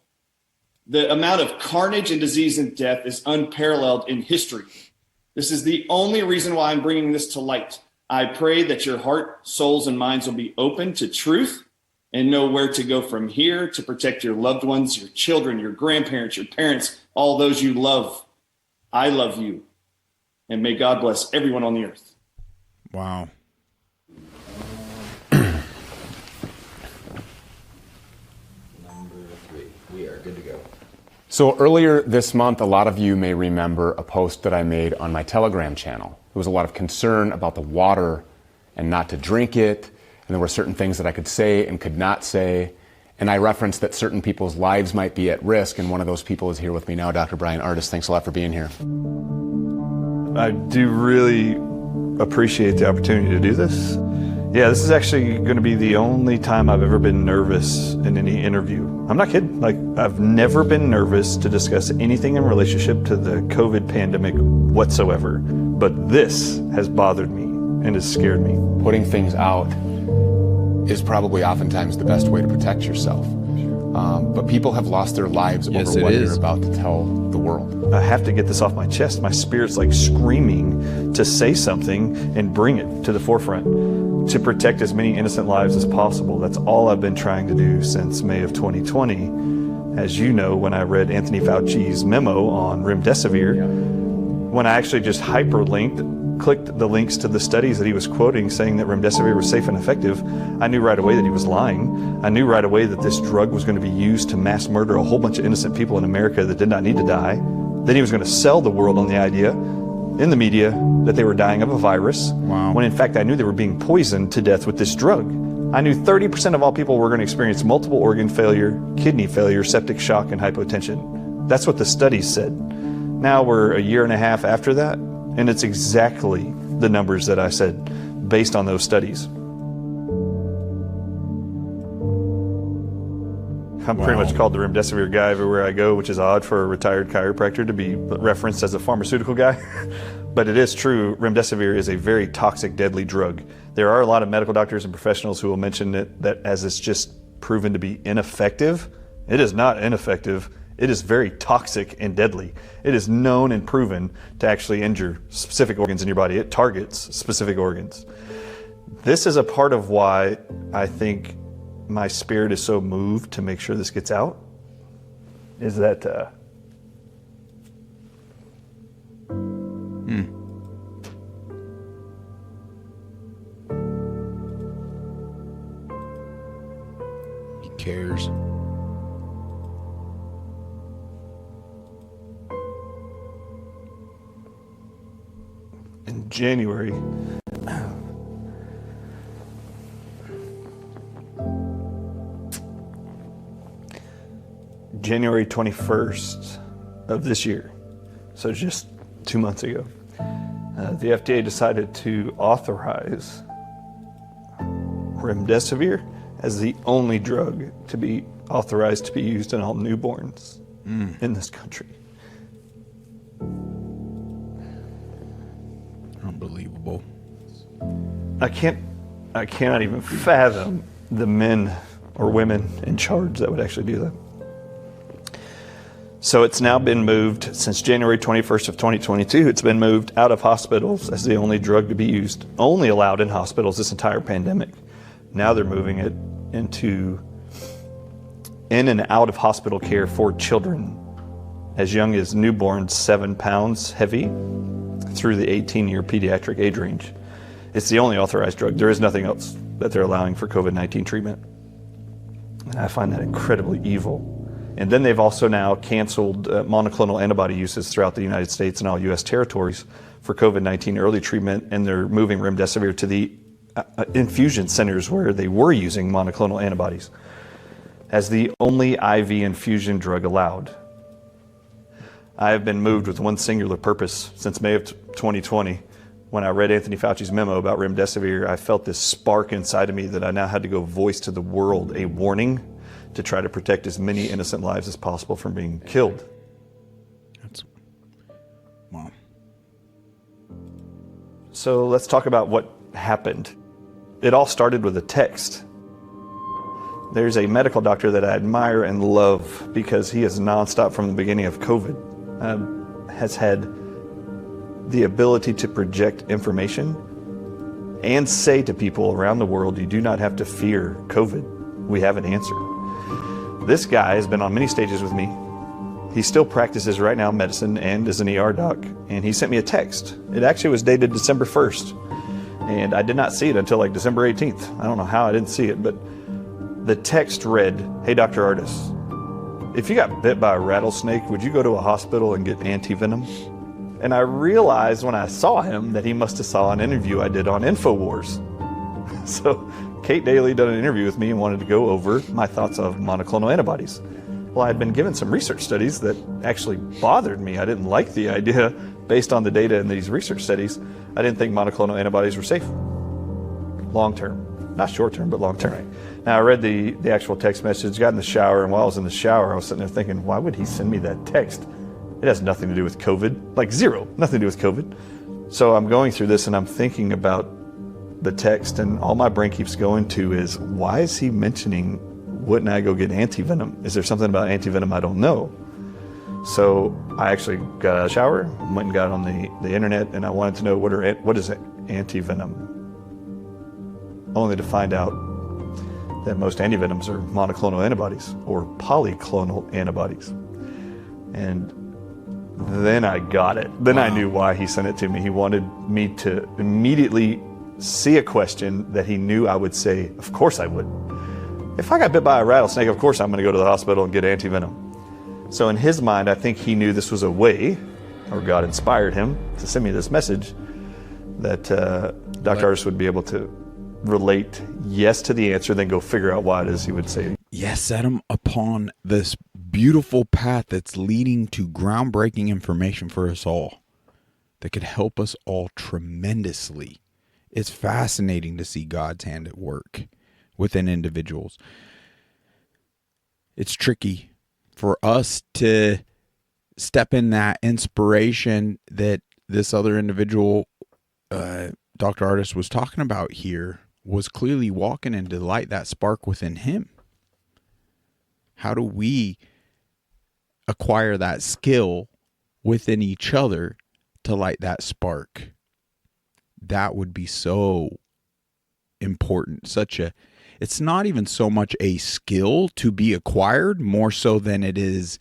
Speaker 8: The amount of carnage and disease and death is unparalleled in history. This is the only reason why I'm bringing this to light. I pray that your heart, souls, and minds will be open to truth and know where to go from here to protect your loved ones, your children, your grandparents, your parents, all those you love. I love you. And may God bless everyone on the earth.
Speaker 1: Wow.
Speaker 9: Number 3. We are good to go.
Speaker 7: So earlier this month, a lot of you may remember a post that I made on my Telegram channel. There was a lot of concern about the water and not to drink it. And there were certain things that I could say and could not say. And I referenced that certain people's lives might be at risk. And one of those people is here with me now, Dr. Brian Ardis. Thanks a lot for being here.
Speaker 10: I do really appreciate the opportunity to do this. Yeah, this is actually going to be the only time I've ever been nervous in any interview. I'm not kidding. Like, I've never been nervous to discuss anything in relationship to the COVID pandemic whatsoever. But this has bothered me and has scared me.
Speaker 7: Putting things out is probably oftentimes the best way to protect yourself. But people have lost their lives over what you're about to tell the world.
Speaker 10: I have to get this off my chest. My spirit's like screaming to say something and bring it to the forefront to protect as many innocent lives as possible. That's all I've been trying to do since May of 2020. As you know, when I read Anthony Fauci's memo on remdesivir, when I actually just clicked the links to the studies that he was quoting saying that remdesivir was safe and effective, I knew right away that he was lying. I knew right away that this drug was going to be used to mass murder a whole bunch of innocent people in America that did not need to die. Then he was going to sell the world on the idea in the media that they were dying of a virus, when in fact I knew they were being poisoned to death with this drug. I knew 30% of all people were going to experience multiple organ failure, kidney failure, septic shock, and hypotension. That's what the studies said. Now we're a year and a half after that, and it's exactly the numbers that I said based on those studies. I'm pretty much called the remdesivir guy everywhere I go, which is odd for a retired chiropractor to be referenced as a pharmaceutical guy. But it is true, remdesivir is a very toxic, deadly drug. There are a lot of medical doctors and professionals who will mention it that as it's just proven to be ineffective. It is not ineffective. It is very toxic and deadly. It is known and proven to actually injure specific organs in your body. It targets specific organs. This is a part of why I think my spirit is so moved to make sure this gets out, is that
Speaker 1: He cares.
Speaker 10: in January, January 21st of this year, so just 2 months ago, the FDA decided to authorize remdesivir as the only drug to be authorized to be used in all newborns in this country.
Speaker 1: Unbelievable.
Speaker 10: I cannot even fathom the men or women in charge that would actually do that. So it's now been moved since January 21st of 2022. It's been moved out of hospitals as the only drug to be used, only allowed in hospitals this entire pandemic. Now they're moving it into in and out of hospital care for children as young as newborns 7 pounds heavy through the 18-year pediatric age range. It's the only authorized drug. There is nothing else that they're allowing for COVID-19 treatment. And I find that incredibly evil. And then they've also now canceled monoclonal antibody uses throughout the United States and all U.S. territories for COVID-19 early treatment, and they're moving remdesivir to the infusion centers where they were using monoclonal antibodies as the only IV infusion drug allowed. I have been moved with one singular purpose since May of 2020, when I read Anthony Fauci's memo about remdesivir, I felt this spark inside of me that I now had to go voice to the world a warning to try to protect as many innocent lives as possible from being killed.
Speaker 1: That's wow.
Speaker 10: So let's talk about what happened. It all started with a text. There's a medical doctor that I admire and love because he is nonstop from the beginning of COVID, has had the ability to project information and say to people around the world, you do not have to fear COVID. We have an answer. This guy has been on many stages with me. He still practices right now medicine and is an ER doc, and he sent me a text. It actually was dated December 1st, and I did not see it until like December 18th. I don't know how I didn't see it, but the text read, "Hey, Dr. Artis, if you got bit by a rattlesnake, would you go to a hospital and get anti-venom?" And I realized when I saw him that he must have saw an interview I did on InfoWars. So Kate Daly done an interview with me and wanted to go over my thoughts of monoclonal antibodies. Well, I had been given some research studies that actually bothered me. I didn't like the idea based on the data in these research studies. I didn't think monoclonal antibodies were safe long term. Not short term, but long term. Right. Now, I read the actual text message, got in the shower, and while I was in the shower, I was sitting there thinking, why would he send me that text? It has nothing to do with COVID, like zero, nothing to do with COVID. So I'm going through this and I'm thinking about the text, and all my brain keeps going to is, why is he mentioning, wouldn't I go get anti-venom? Is there something about anti-venom I don't know? So I actually got out of the shower, went and got on the internet, and I wanted to know what is anti-venom? Only to find out that most antivenoms are monoclonal antibodies or polyclonal antibodies. And then I got it. Then I knew why he sent it to me. He wanted me to immediately see a question that he knew I would say, of course I would. If I got bit by a rattlesnake, of course I'm going to go to the hospital and get anti-venom. So in his mind, I think he knew this was a way, or God inspired him to send me this message, that Dr. Artis would be able to relate yes to the answer, then go figure out why it is he would say.
Speaker 1: Yes, set him upon this beautiful path that's leading to groundbreaking information for us all that could help us all tremendously. It's fascinating to see God's hand at work within individuals. It's tricky for us to step in that inspiration that this other individual, Dr. Artis, was talking about here, was clearly walking and to light that spark within him. How do we acquire that skill within each other to light that spark? That would be so important. It's not even so much a skill to be acquired, more so than it is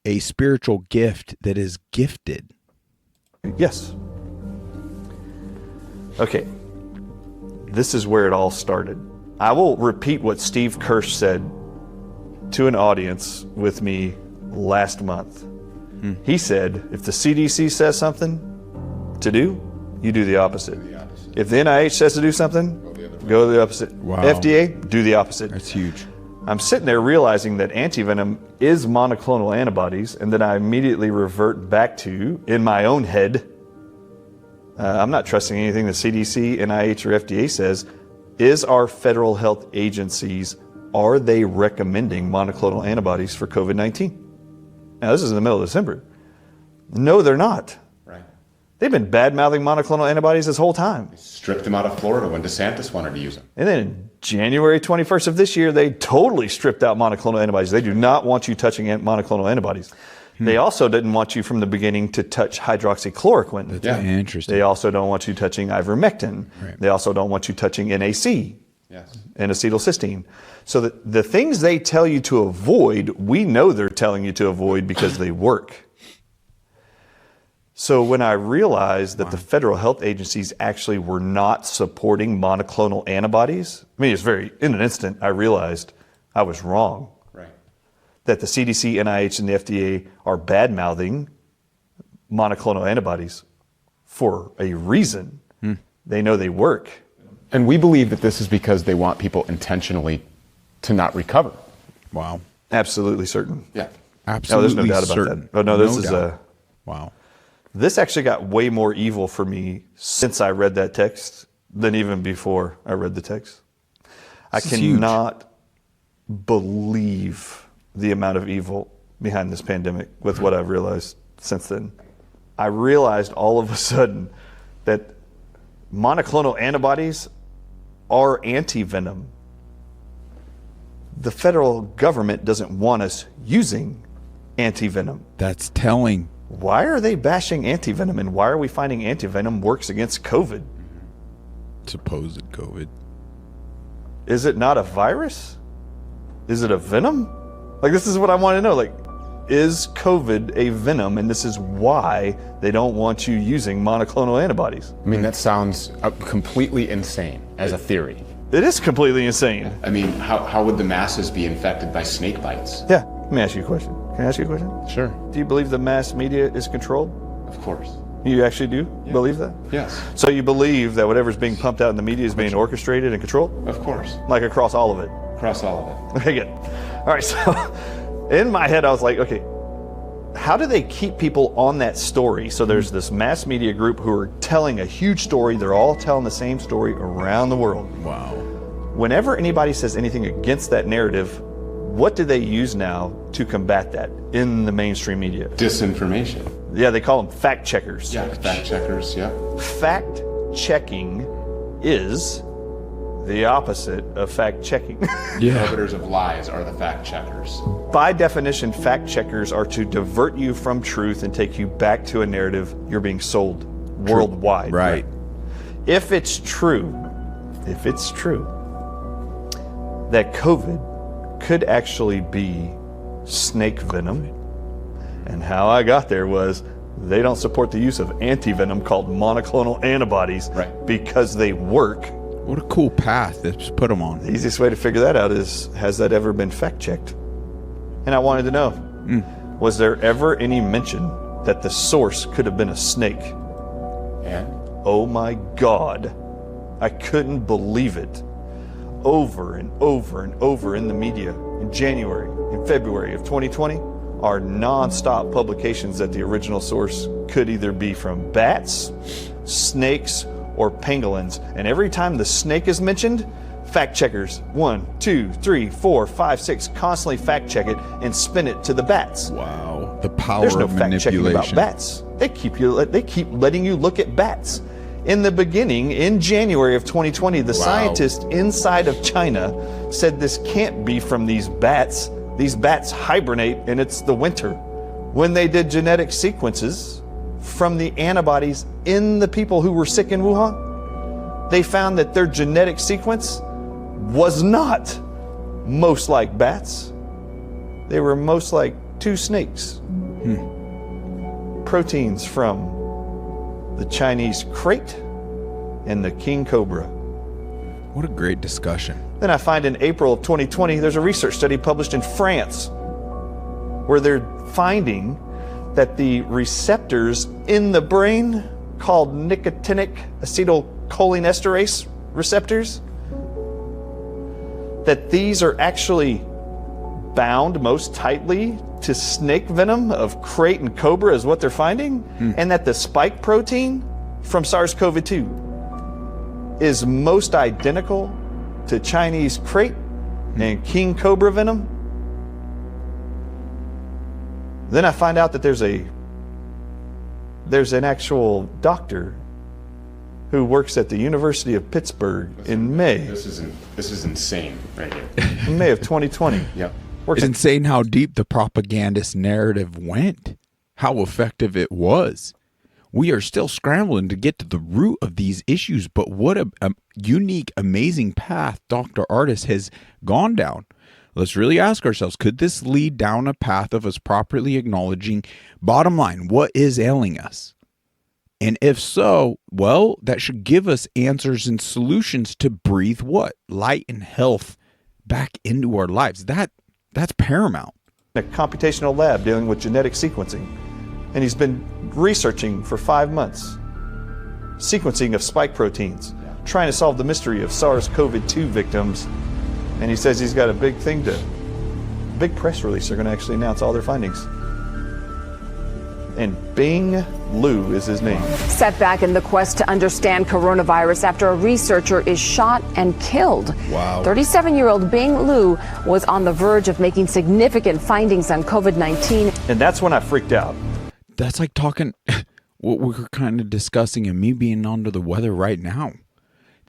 Speaker 1: a spiritual gift that is gifted.
Speaker 10: Yes. Okay. This is where it all started. I will repeat what Steve Kirsch said to an audience with me last month. He said, if the CDC says something to do, you do the opposite. If the NIH says to do something, go the opposite.
Speaker 1: Wow.
Speaker 10: FDA, do the opposite.
Speaker 1: That's huge.
Speaker 10: I'm sitting there realizing that antivenom is monoclonal antibodies, and then I immediately revert back to, in my own head, I'm not trusting anything the CDC, NIH, or FDA says. Is our federal health agencies, are they recommending monoclonal antibodies for COVID-19? Now, this is in the middle of December. No, they're not.
Speaker 11: Right.
Speaker 10: They've been bad-mouthing monoclonal antibodies this whole time.
Speaker 11: They stripped them out of Florida when DeSantis wanted to use them.
Speaker 10: And then January 21st of this year, they totally stripped out monoclonal antibodies. They do not want you touching monoclonal antibodies. They also didn't want you from the beginning to touch hydroxychloroquine.
Speaker 1: That's interesting.
Speaker 10: They also don't want you touching ivermectin.
Speaker 1: Right.
Speaker 10: They also don't want you touching NAC,
Speaker 11: Yes.
Speaker 10: and acetylcysteine. So the things they tell you to avoid, we know they're telling you to avoid because they work. So when I realized that the federal health agencies actually were not supporting monoclonal antibodies, I mean, in an instant, I realized I was wrong.
Speaker 11: Right.
Speaker 10: That the CDC, NIH, and the FDA are bad-mouthing monoclonal antibodies for a reason. They know they work.
Speaker 11: And we believe that this is because they want people intentionally to not recover.
Speaker 1: Wow.
Speaker 10: Absolutely certain.
Speaker 11: Yeah.
Speaker 1: Absolutely
Speaker 10: no, there's no doubt about
Speaker 1: certain.
Speaker 10: that. Oh, no, this is
Speaker 1: doubt. Wow.
Speaker 10: This actually got way more evil for me since I read that text than even before I read the text. I cannot believe the amount of evil behind this pandemic with what I've realized since then. I realized all of a sudden that monoclonal antibodies are anti-venom. The federal government doesn't want us using anti-venom.
Speaker 1: That's telling.
Speaker 10: Why are they bashing anti-venom, and why are we finding anti-venom works against COVID?
Speaker 1: Supposed COVID.
Speaker 10: Is it not a virus? Is it a venom? Like, this is what I want to know. Like, is COVID a venom, and this is why they don't want you using monoclonal antibodies?
Speaker 11: I mean, that sounds completely insane as a theory.
Speaker 10: It is completely insane.
Speaker 11: I mean, how would the masses be infected by snake bites?
Speaker 10: Yeah, let me ask you a question. Can I ask you a question?
Speaker 11: Sure.
Speaker 10: Do you believe the mass media is controlled?
Speaker 11: Of course.
Speaker 10: You actually do believe that?
Speaker 11: Yes.
Speaker 10: So you believe that whatever's being pumped out in the media is being orchestrated and controlled?
Speaker 11: Of course.
Speaker 10: Like across all of it?
Speaker 11: Across all of it.
Speaker 10: Okay, good. All right, so in my head I was like, okay, how do they keep people on that story? So there's this mass media group who are telling a huge story. They're all telling the same story around the world.
Speaker 1: Wow.
Speaker 10: Whenever anybody says anything against that narrative, what do they use now to combat that in the mainstream media?
Speaker 11: Disinformation.
Speaker 10: Yeah, they call them fact checkers.
Speaker 11: Yeah, fact checkers, yeah.
Speaker 10: Fact checking is the opposite of fact checking.
Speaker 11: The arbiters of lies are the fact checkers.
Speaker 10: By definition, fact checkers are to divert you from truth and take you back to a narrative you're being sold worldwide.
Speaker 1: Right.
Speaker 10: If it's true that COVID could actually be snake venom, and how I got there was they don't support the use of anti-venom called monoclonal antibodies because they work.
Speaker 1: What a cool path to put them on.
Speaker 10: The easiest way to figure that out is, has that ever been fact-checked? And I wanted to know, was there ever any mention that the source could have been a snake?
Speaker 11: And?
Speaker 10: Oh my God, I couldn't believe it. Over and over and over in the media in January and February of 2020 are non-stop publications that the original source could either be from bats, snakes, or pangolins. And every time the snake is mentioned, fact checkers, 1, 2, 3, 4, 5, 6, constantly fact check it and spin it to the bats.
Speaker 1: Wow. The power
Speaker 10: There's no
Speaker 1: of
Speaker 10: fact checking about
Speaker 1: manipulation.
Speaker 10: bats. They keep letting you look at bats. In the beginning, in January of 2020, the scientists inside of China said this can't be from these bats. These bats hibernate and it's the winter. When they did genetic sequences from the antibodies in the people who were sick in Wuhan, they found that their genetic sequence was not most like bats. They were most like two snakes. Proteins from the Chinese crate and the king cobra.
Speaker 1: What a great discussion.
Speaker 10: Then I find in April of 2020, there's a research study published in France where they're finding that the receptors in the brain called nicotinic acetylcholinesterase receptors, that these are actually bound most tightly to snake venom of crate and cobra is what they're finding, and that the spike protein from SARS-CoV-2 is most identical to Chinese crate and king cobra venom. Then I find out that there's an actual doctor who works at the University of Pittsburgh in May.
Speaker 11: This is insane right here.
Speaker 10: In May of 2020.
Speaker 11: Yep.
Speaker 1: It's insane how deep the propagandist narrative went, how effective it was. We are still scrambling to get to the root of these issues, but what a unique, amazing path Dr. Artis has gone down. Let's really ask ourselves, could this lead down a path of us properly acknowledging, bottom line, what is ailing us? And if so, well, that should give us answers and solutions to breathe what? Light and health back into our lives. That's paramount.
Speaker 10: A computational lab dealing with genetic sequencing. And he's been researching for 5 months. Sequencing of spike proteins. Trying to solve the mystery of SARS-CoV-2 victims. And he says he's got a big press release. They're going to actually announce all their findings. And Bing Liu is his name.
Speaker 12: Setback in the quest to understand coronavirus after a researcher is shot and killed.
Speaker 1: Wow.
Speaker 12: 37-year-old Bing Liu was on the verge of making significant findings on COVID-19.
Speaker 10: And that's when I freaked out.
Speaker 1: That's like talking what we're kind of discussing and me being under the weather right now.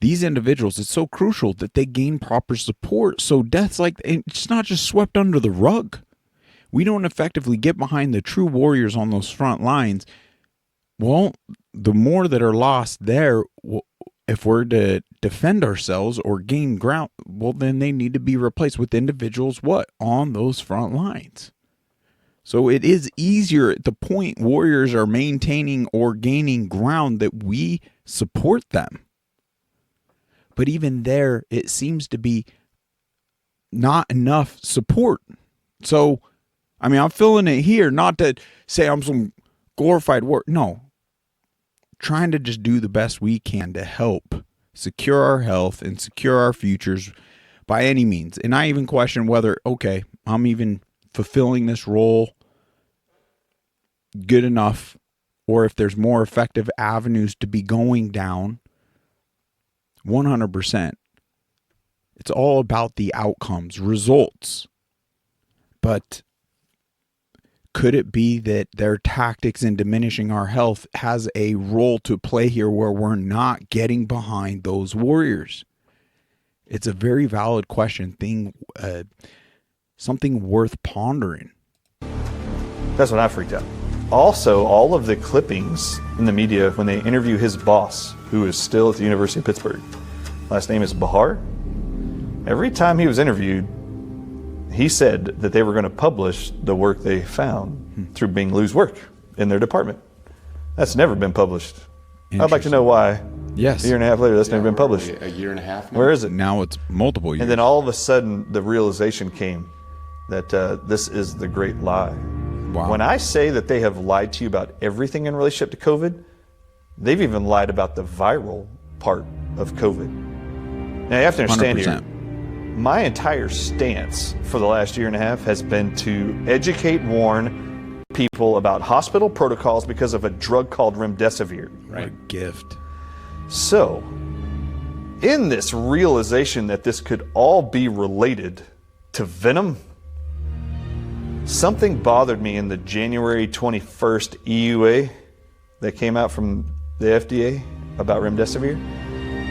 Speaker 1: These individuals, it's so crucial that they gain proper support. So death's like, it's not just swept under the rug. We don't effectively get behind the true warriors on those front lines. Well, the more that are lost there, if we're to defend ourselves or gain ground, well, then they need to be replaced with individuals, on those front lines. So it is easier at the point warriors are maintaining or gaining ground that we support them. But even there, it seems to be not enough support. So, I mean, I'm feeling it here, not to say I'm some glorified warrior. No. Trying to just do the best we can to help secure our health and secure our futures by any means. And I even question whether, okay, I'm even fulfilling this role good enough, or if there's more effective avenues to be going down. 100%. It's all about the outcomes, results. But could it be that their tactics in diminishing our health has a role to play here where we're not getting behind those warriors? It's a very valid question, something worth pondering.
Speaker 10: That's when I freaked out. Also, all of the clippings in the media when they interview his boss, who is still at the University of Pittsburgh, last name is Bahar. Every time he was interviewed, he said that they were going to publish the work they found through Bing Liu's work in their department. That's never been published. I'd like to know why.
Speaker 1: Yes.
Speaker 10: A year and a half later, that's never been published.
Speaker 11: A year and a half now.
Speaker 10: Where is it?
Speaker 1: Now it's multiple years.
Speaker 10: And then all of a sudden, the realization came that this is the great lie.
Speaker 1: Wow.
Speaker 10: When I say that they have lied to you about everything in relationship to COVID, they've even lied about the viral part of COVID. Now you have to understand
Speaker 1: 100%.
Speaker 10: here, my entire stance for the last year and a half has been to educate, warn people about hospital protocols because of a drug called remdesivir.
Speaker 1: Right. What a gift.
Speaker 10: So, in this realization that this could all be related to venom, something bothered me in the January 21st EUA that came out from the FDA about remdesivir.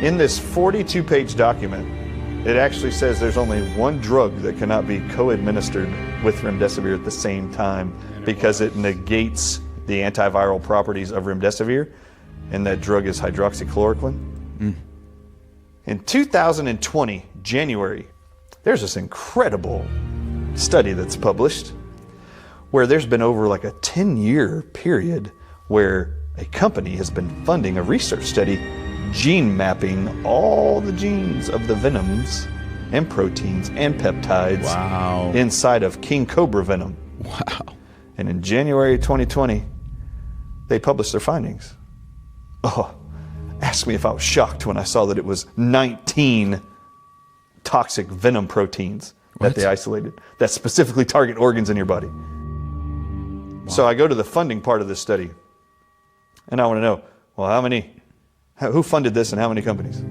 Speaker 10: In this 42-page document, it actually says there's only one drug that cannot be co-administered with remdesivir at the same time because it negates the antiviral properties of remdesivir, and that drug is hydroxychloroquine. In 2020, January, there's this incredible study that's published where there's been over like a 10-year period where a company has been funding a research study gene mapping all the genes of the venoms and proteins and peptides inside of king cobra venom.
Speaker 1: Wow.
Speaker 10: And in January 2020, they published their findings. Oh, ask me if I was shocked when I saw that it was 19 toxic venom proteins that they isolated that specifically target organs in your body. So I go to the funding part of this study, and I want to know, well, who funded this and how many companies?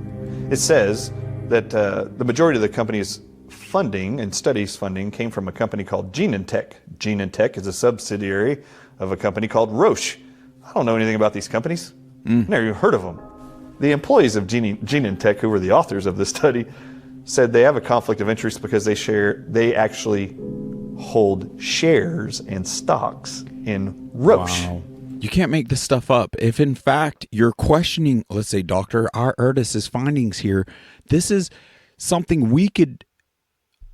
Speaker 10: It says that the majority of the company's funding and studies funding came from a company called Genentech. Genentech is a subsidiary of a company called Roche. I don't know anything about these companies. Never even heard of them. The employees of Genentech, who were the authors of this study, said they have a conflict of interest because they actually hold shares and stocks in Roche.
Speaker 1: Wow. You can't make this stuff up. If in fact you're questioning, let's say, Dr. Ardis's findings here, this is something we could,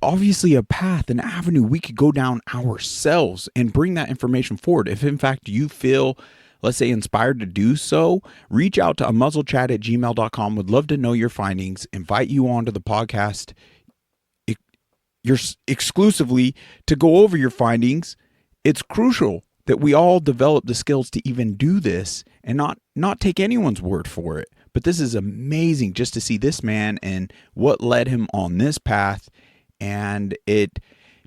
Speaker 1: obviously a path, an avenue we could go down ourselves and bring that information forward. If in fact you feel, let's say, inspired to do so, reach out to unmuzzledchat@gmail.com. Would love to know your findings, invite you onto the podcast exclusively to go over your findings. It's crucial that we all develop the skills to even do this and not take anyone's word for it. But this is amazing just to see this man and what led him on this path. And it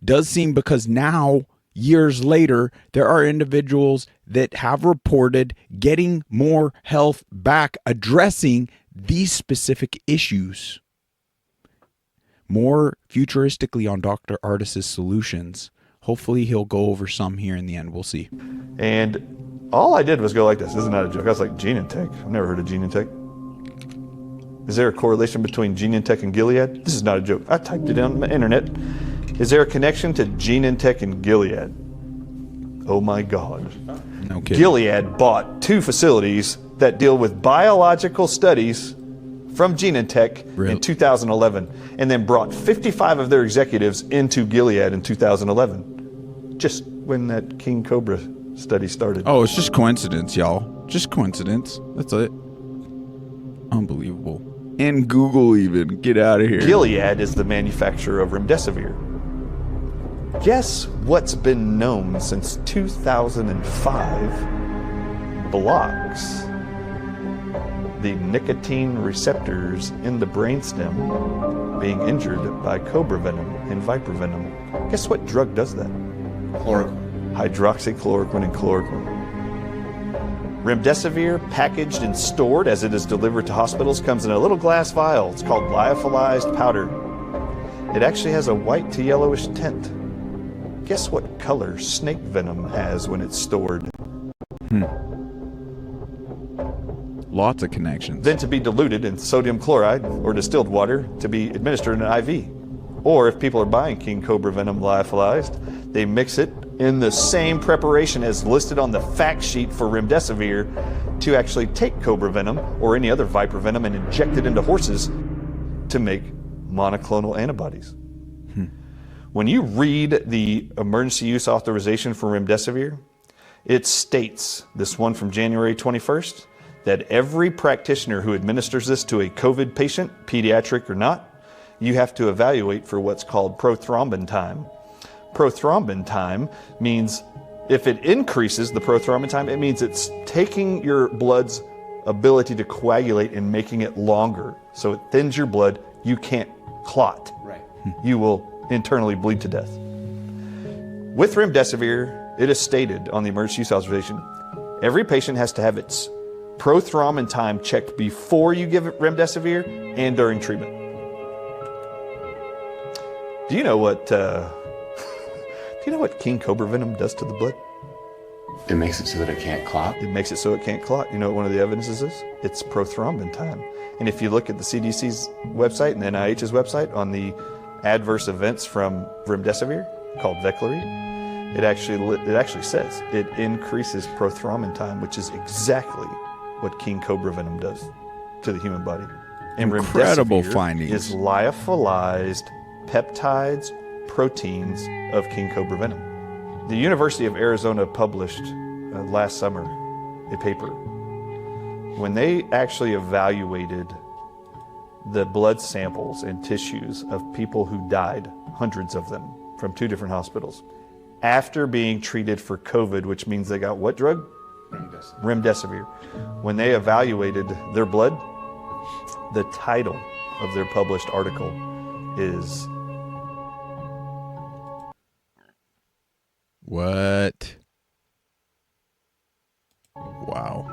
Speaker 1: does seem, because now years later, there are individuals that have reported getting more health back, addressing these specific issues. More futuristically on Dr. Artis's solutions. Hopefully he'll go over some here in the end. We'll see.
Speaker 10: And all I did was go like this. This is not a joke. I was like, Genentech. I've never heard of Genentech. Is there a correlation between Genentech and Gilead? This is not a joke. I typed it on the internet. Is there a connection to Genentech and Gilead? Oh my God.
Speaker 1: No kidding.
Speaker 10: Gilead bought 2 facilities that deal with biological studies from Genentech in 2011, and then brought 55 of their executives into Gilead in 2011, just when that King Cobra study started.
Speaker 1: Oh, it's just coincidence, y'all. Just coincidence. That's it. Unbelievable. And Google even. Get out of here.
Speaker 10: Gilead is the manufacturer of remdesivir. Guess what's been known since 2005 blocks the nicotine receptors in the brainstem being injured by cobra venom and viper venom. Guess what drug does that?
Speaker 3: Chloroquine.
Speaker 10: Hydroxychloroquine and chloroquine. Remdesivir, packaged and stored as it is delivered to hospitals, comes in a little glass vial. It's called lyophilized powder. It actually has a white to yellowish tint. Guess what color snake venom has when it's stored?
Speaker 1: Lots of connections.
Speaker 10: Then to be diluted in sodium chloride or distilled water to be administered in an IV. Or if people are buying King Cobra venom lyophilized, they mix it in the same preparation as listed on the fact sheet for remdesivir to actually take cobra venom or any other viper venom and inject it into horses to make monoclonal antibodies. When you read the emergency use authorization for remdesivir, it states, this one from January 21st, that every practitioner who administers this to a COVID patient, pediatric or not, you have to evaluate for what's called prothrombin time. Prothrombin time means if it increases the prothrombin time, it means it's taking your blood's ability to coagulate and making it longer. So it thins your blood, you can't clot.
Speaker 3: Right.
Speaker 10: You will internally bleed to death. With remdesivir, it is stated on the emergency use authorization, every patient has to have its prothrombin time checked before you give it remdesivir and during treatment. Do you know what King Cobra venom does to the blood?
Speaker 11: It makes it so that it can't clot?
Speaker 10: It makes it so it can't clot. You know what one of the evidences is? It's prothrombin time. And if you look at the CDC's website and the NIH's website on the adverse events from remdesivir, called Veklury, it actually says it increases prothrombin time, which is exactly what King Cobra venom does to the human body. And
Speaker 1: incredible
Speaker 10: remdesivir
Speaker 1: findings.
Speaker 10: is lyophilized peptides, proteins of King Cobra venom. The University of Arizona published last summer a paper when they actually evaluated the blood samples and tissues of people who died, hundreds of them, from 2 different hospitals, after being treated for COVID, which means they got what drug? Remdesivir. When they evaluated their blood, the title of their published article is
Speaker 1: What? Wow.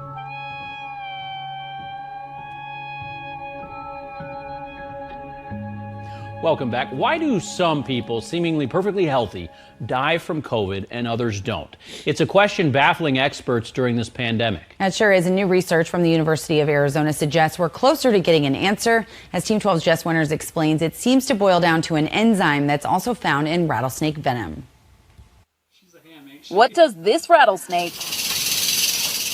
Speaker 13: Welcome back. Why do some people, seemingly perfectly healthy, die from COVID and others don't? It's a question baffling experts during this pandemic.
Speaker 14: It sure is. And new research from the University of Arizona suggests we're closer to getting an answer. As Team 12's Jess Winters explains, it seems to boil down to an enzyme that's also found in rattlesnake venom.
Speaker 15: What does this rattlesnake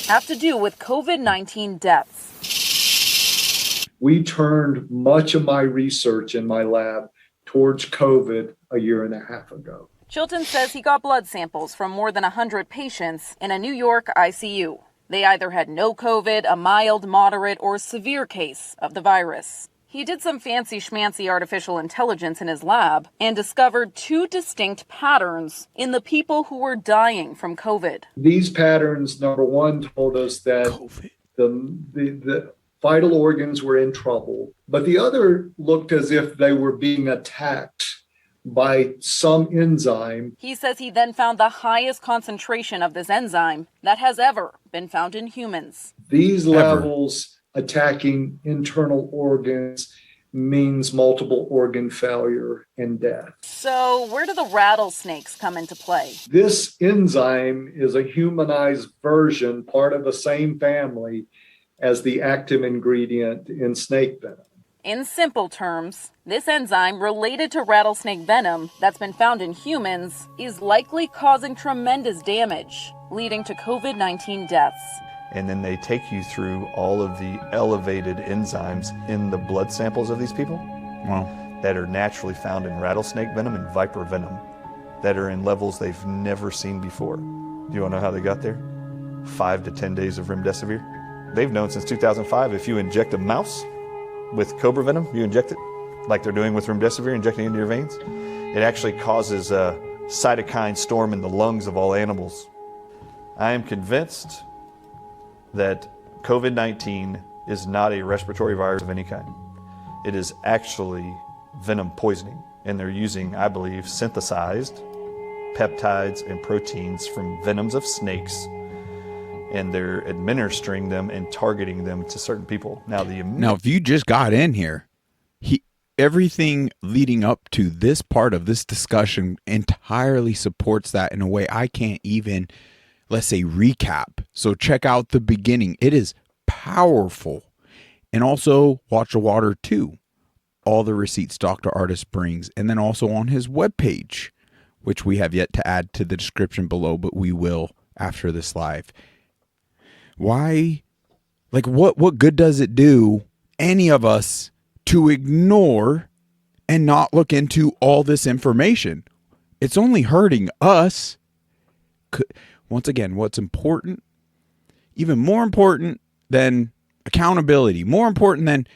Speaker 15: have to do with COVID-19 deaths?
Speaker 16: We turned much of my research in my lab towards COVID a year and a half ago.
Speaker 15: Chilton says he got blood samples from more than 100 patients in a New York ICU. They either had no COVID, a mild, moderate, or severe case of the virus. He did some fancy schmancy artificial intelligence in his lab and discovered 2 distinct patterns in the people who were dying from COVID.
Speaker 16: These patterns, number one, told us that the vital organs were in trouble, but the other looked as if they were being attacked by some enzyme.
Speaker 15: He says he then found the highest concentration of this enzyme that has ever been found in humans.
Speaker 16: These levels attacking internal organs means multiple organ failure and death.
Speaker 15: So where do the rattlesnakes come into play?
Speaker 16: This enzyme is a humanized version, part of the same family as the active ingredient in snake venom.
Speaker 15: In simple terms, this enzyme related to rattlesnake venom that's been found in humans is likely causing tremendous damage, leading to COVID-19 deaths.
Speaker 10: And then they take you through all of the elevated enzymes in the blood samples of these people that are naturally found in rattlesnake venom and viper venom that are in levels they've never seen before. Do you want to know how they got there? 5 to 10 days of remdesivir. They've known since 2005 if you inject a mouse with cobra venom, you inject it like they're doing with remdesivir, injecting it into your veins, it actually causes a cytokine storm in the lungs of all animals. I am convinced that COVID-19 is not a respiratory virus of any kind. It is actually venom poisoning, and they're using, I believe, synthesized peptides and proteins from venoms of snakes, and they're administering them and targeting them to certain people. Now,
Speaker 1: if you just got in here, everything leading up to this part of this discussion entirely supports that in a way I can't even, let's say, recap. So check out the beginning. It is powerful. And also Watch the Water 2, all the receipts Dr. Artis brings. And then also on his webpage, which we have yet to add to the description below, but we will after this live. Why? Like, what good does it do any of us to ignore and not look into all this information? It's only hurting us. Once again, what's important, even more important than accountability, more important than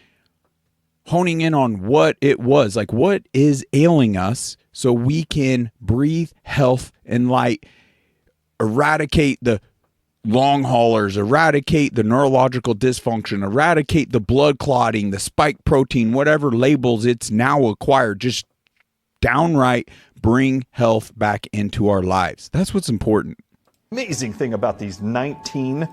Speaker 1: honing in on what it was, like what is ailing us so we can breathe health and light, eradicate the long haulers, eradicate the neurological dysfunction, eradicate the blood clotting, the spike protein, whatever labels it's now acquired, just downright bring health back into our lives. That's what's important.
Speaker 10: Amazing thing about these 19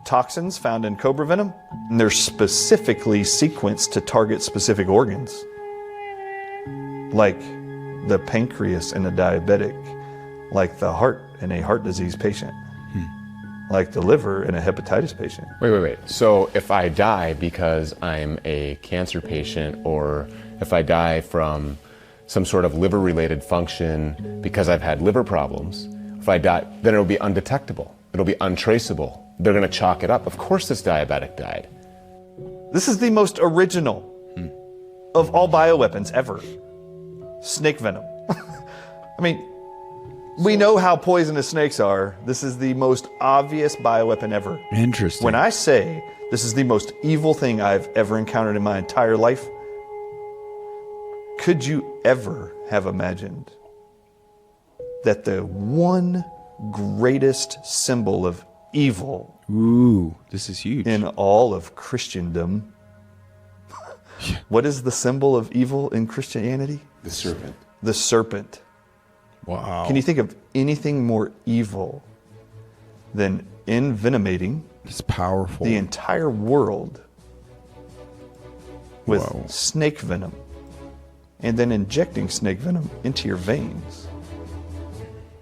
Speaker 10: toxins found in cobra venom, and they're specifically sequenced to target specific organs, like the pancreas in a diabetic, like the heart in a heart disease patient, like the liver in a hepatitis patient.
Speaker 11: Wait. So if I die because I'm a cancer patient, or if I die from some sort of liver-related function because I've had liver problems, if I die, then it'll be undetectable. It'll be untraceable. They're going to chalk it up. Of course this diabetic died.
Speaker 10: This is the most original of all bioweapons ever. Snake venom. I mean, we know how poisonous snakes are. This is the most obvious bioweapon ever.
Speaker 1: Interesting.
Speaker 10: When I say this is the most evil thing I've ever encountered in my entire life, could you ever have imagined that the one greatest symbol of evil,
Speaker 1: this is huge,
Speaker 10: in all of Christendom, what is the symbol of evil in Christianity?
Speaker 11: The serpent.
Speaker 10: The serpent.
Speaker 1: Wow.
Speaker 10: Can you think of anything more evil than envenomating
Speaker 1: it's powerful
Speaker 10: the entire world with snake venom, and then injecting snake venom into your veins,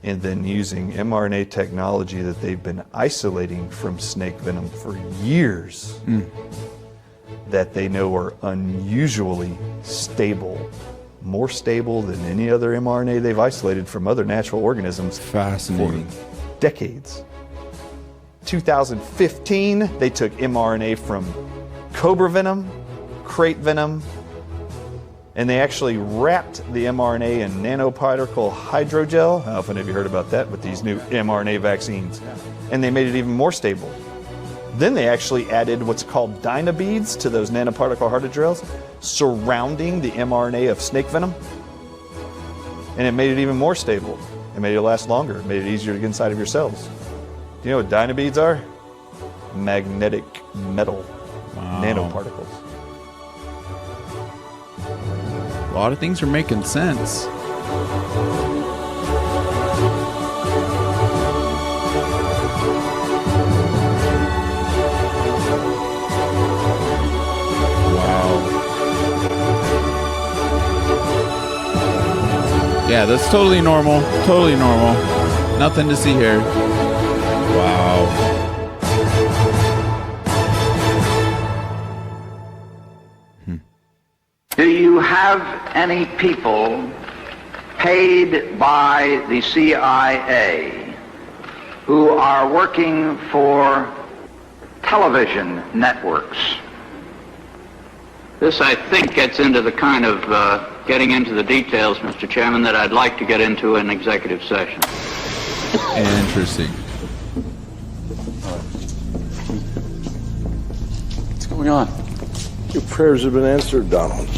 Speaker 10: and then using mRNA technology that they've been isolating from snake venom for years, that they know are unusually stable, more stable than any other mRNA they've isolated from other natural organisms.
Speaker 1: Fascinating.
Speaker 10: For decades. 2015, they took mRNA from cobra venom, crate venom, and they actually wrapped the mRNA in nanoparticle hydrogel. How often have you heard about that with these new mRNA vaccines? And they made it even more stable. Then they actually added what's called dynabeads to those nanoparticle hydrogels surrounding the mRNA of snake venom. And it made it even more stable. It made it last longer. It made it easier to get inside of your cells. Do you know what dynabeads are? Magnetic metal nanoparticles.
Speaker 1: A lot of things are making sense. Yeah, that's totally normal. Totally normal. Nothing to see here. Wow.
Speaker 17: Do you have any people paid by the CIA who are working for television networks? This, I think, gets into the kind of getting into the details, Mr. Chairman, that I'd like to get into in executive session.
Speaker 1: Interesting.
Speaker 18: What's going on? Your prayers have been answered, Donald.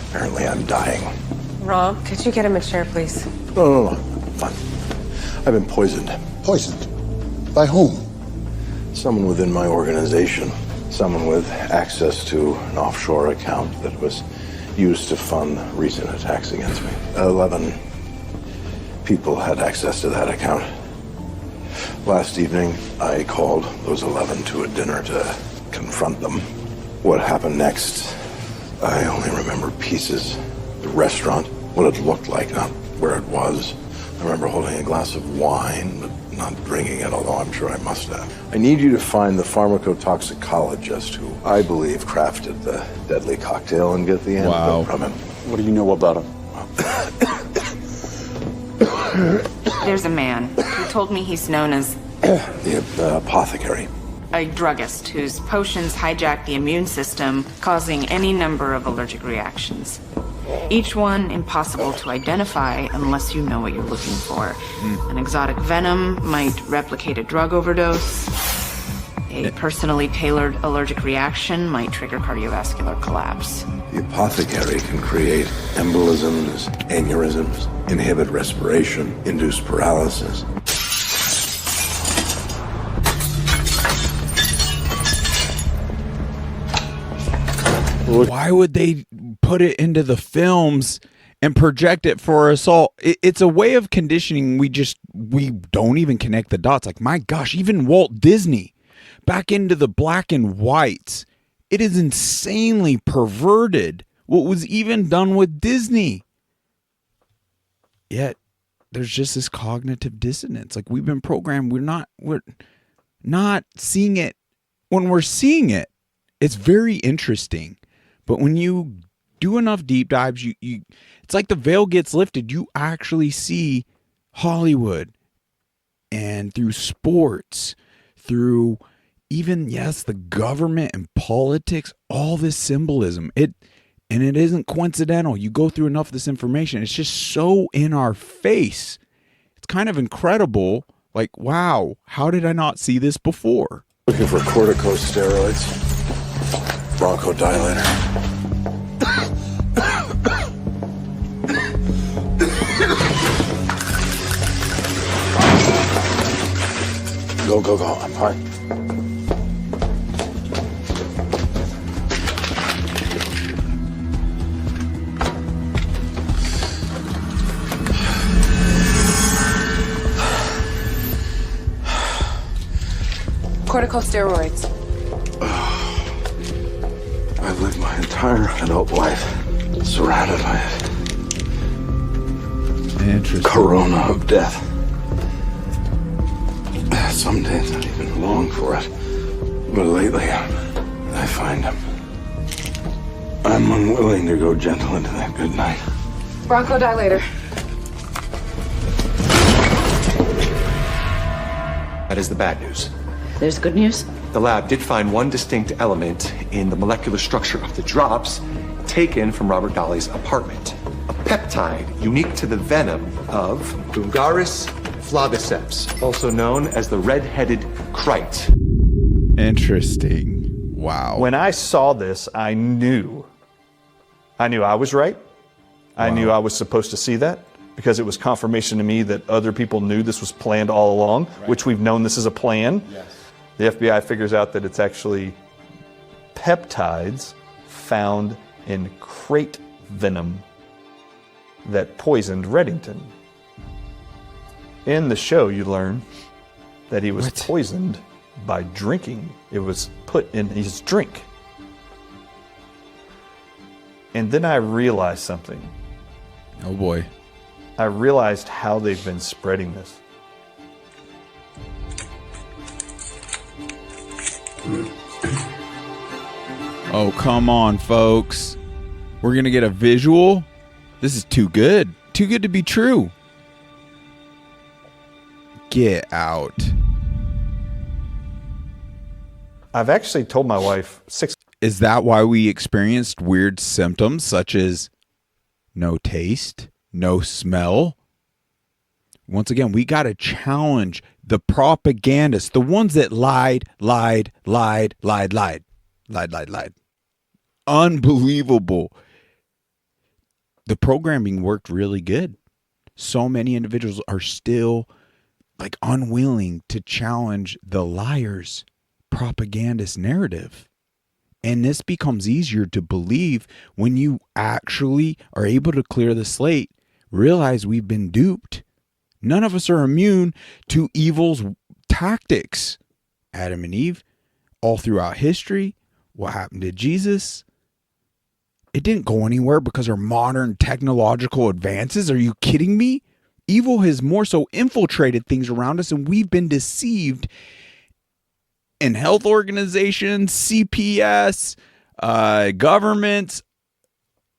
Speaker 19: Apparently I'm dying.
Speaker 20: Rob, could you get him a chair, please?
Speaker 19: No. Fine. I've been poisoned. Poisoned? By whom? Someone within my organization. Someone with access to an offshore account that was used to fund recent attacks against me. 11 people had access to that account. Last evening, I called those 11 to a dinner to confront them. What happened next, I only remember pieces. The restaurant, what it looked like, not where it was. I remember holding a glass of wine, but not drinking it, although I'm sure I must have. I need you to find the pharmacotoxicologist who I believe crafted the deadly cocktail and get the antidote from him.
Speaker 18: What do you know about him?
Speaker 21: There's a man who told me he's known as
Speaker 19: the apothecary.
Speaker 21: a druggist whose potions hijack the immune system, causing any number of allergic reactions. Each one impossible to identify unless you know what you're looking for. An exotic venom might replicate a drug overdose. A personally tailored allergic reaction might trigger cardiovascular collapse.
Speaker 19: The apothecary can create embolisms, aneurysms, inhibit respiration, induce paralysis.
Speaker 1: Why would they put it into the films and project it for us all? It's a way of conditioning. We don't even connect the dots. Like, my gosh, even Walt Disney, back into the black and whites. It is insanely perverted what was even done with Disney. Yet there's just this cognitive dissonance. Like, we've been programmed. We're not seeing it when we're seeing it. It's very interesting. But when you do enough deep dives, you it's like the veil gets lifted. You actually see Hollywood, and through sports, through even, yes, the government and politics, all this symbolism. And it isn't coincidental. You go through enough of this information, it's just so in our face. It's kind of incredible. Like, wow, how did I not see this before?
Speaker 19: Looking for corticosteroids, bronchodilator. Go. I'm fine.
Speaker 20: Corticosteroids.
Speaker 19: I've lived my entire adult life surrounded by it.
Speaker 1: Interesting.
Speaker 19: Corona of death. Some days I even long for it, but lately I find I'm unwilling to go gentle into that good night.
Speaker 20: Bronchodilator.
Speaker 22: That is the bad news.
Speaker 20: There's good news.
Speaker 22: The lab did find one distinct element in the molecular structure of the drops taken from Robert Dolly's apartment. A peptide unique to the venom of Bungaris flaviceps, also known as the red-headed crite.
Speaker 1: Interesting. Wow.
Speaker 10: When I saw this, I knew I was right. I knew I was supposed to see that because it was confirmation to me that other people knew this was planned all along, which we've known this is a plan.
Speaker 22: Yes.
Speaker 10: The FBI figures out that it's actually peptides found in crate venom that poisoned Reddington. In the show, you learn that he was poisoned by drinking. It was put in his drink. And then I realized something.
Speaker 1: Oh boy.
Speaker 10: I realized how they've been spreading this.
Speaker 1: Oh, come on, folks. We're going to get a visual? This is too good. Too good to be true. Get out.
Speaker 10: I've actually told my wife 6.
Speaker 1: Is that why we experienced weird symptoms such as no taste, no smell? Once again, we got to challenge the propagandists, the ones that lied. Unbelievable. The programming worked really good. So many individuals are still like unwilling to challenge the liars' propagandist narrative. And this becomes easier to believe when you actually are able to clear the slate, realize we've been duped. None of us are immune to evil's tactics. Adam and Eve, all throughout history, what happened to Jesus? It didn't go anywhere because of modern technological advances. Are you kidding me? Evil has more so infiltrated things around us, and we've been deceived in health organizations, CPS, governments,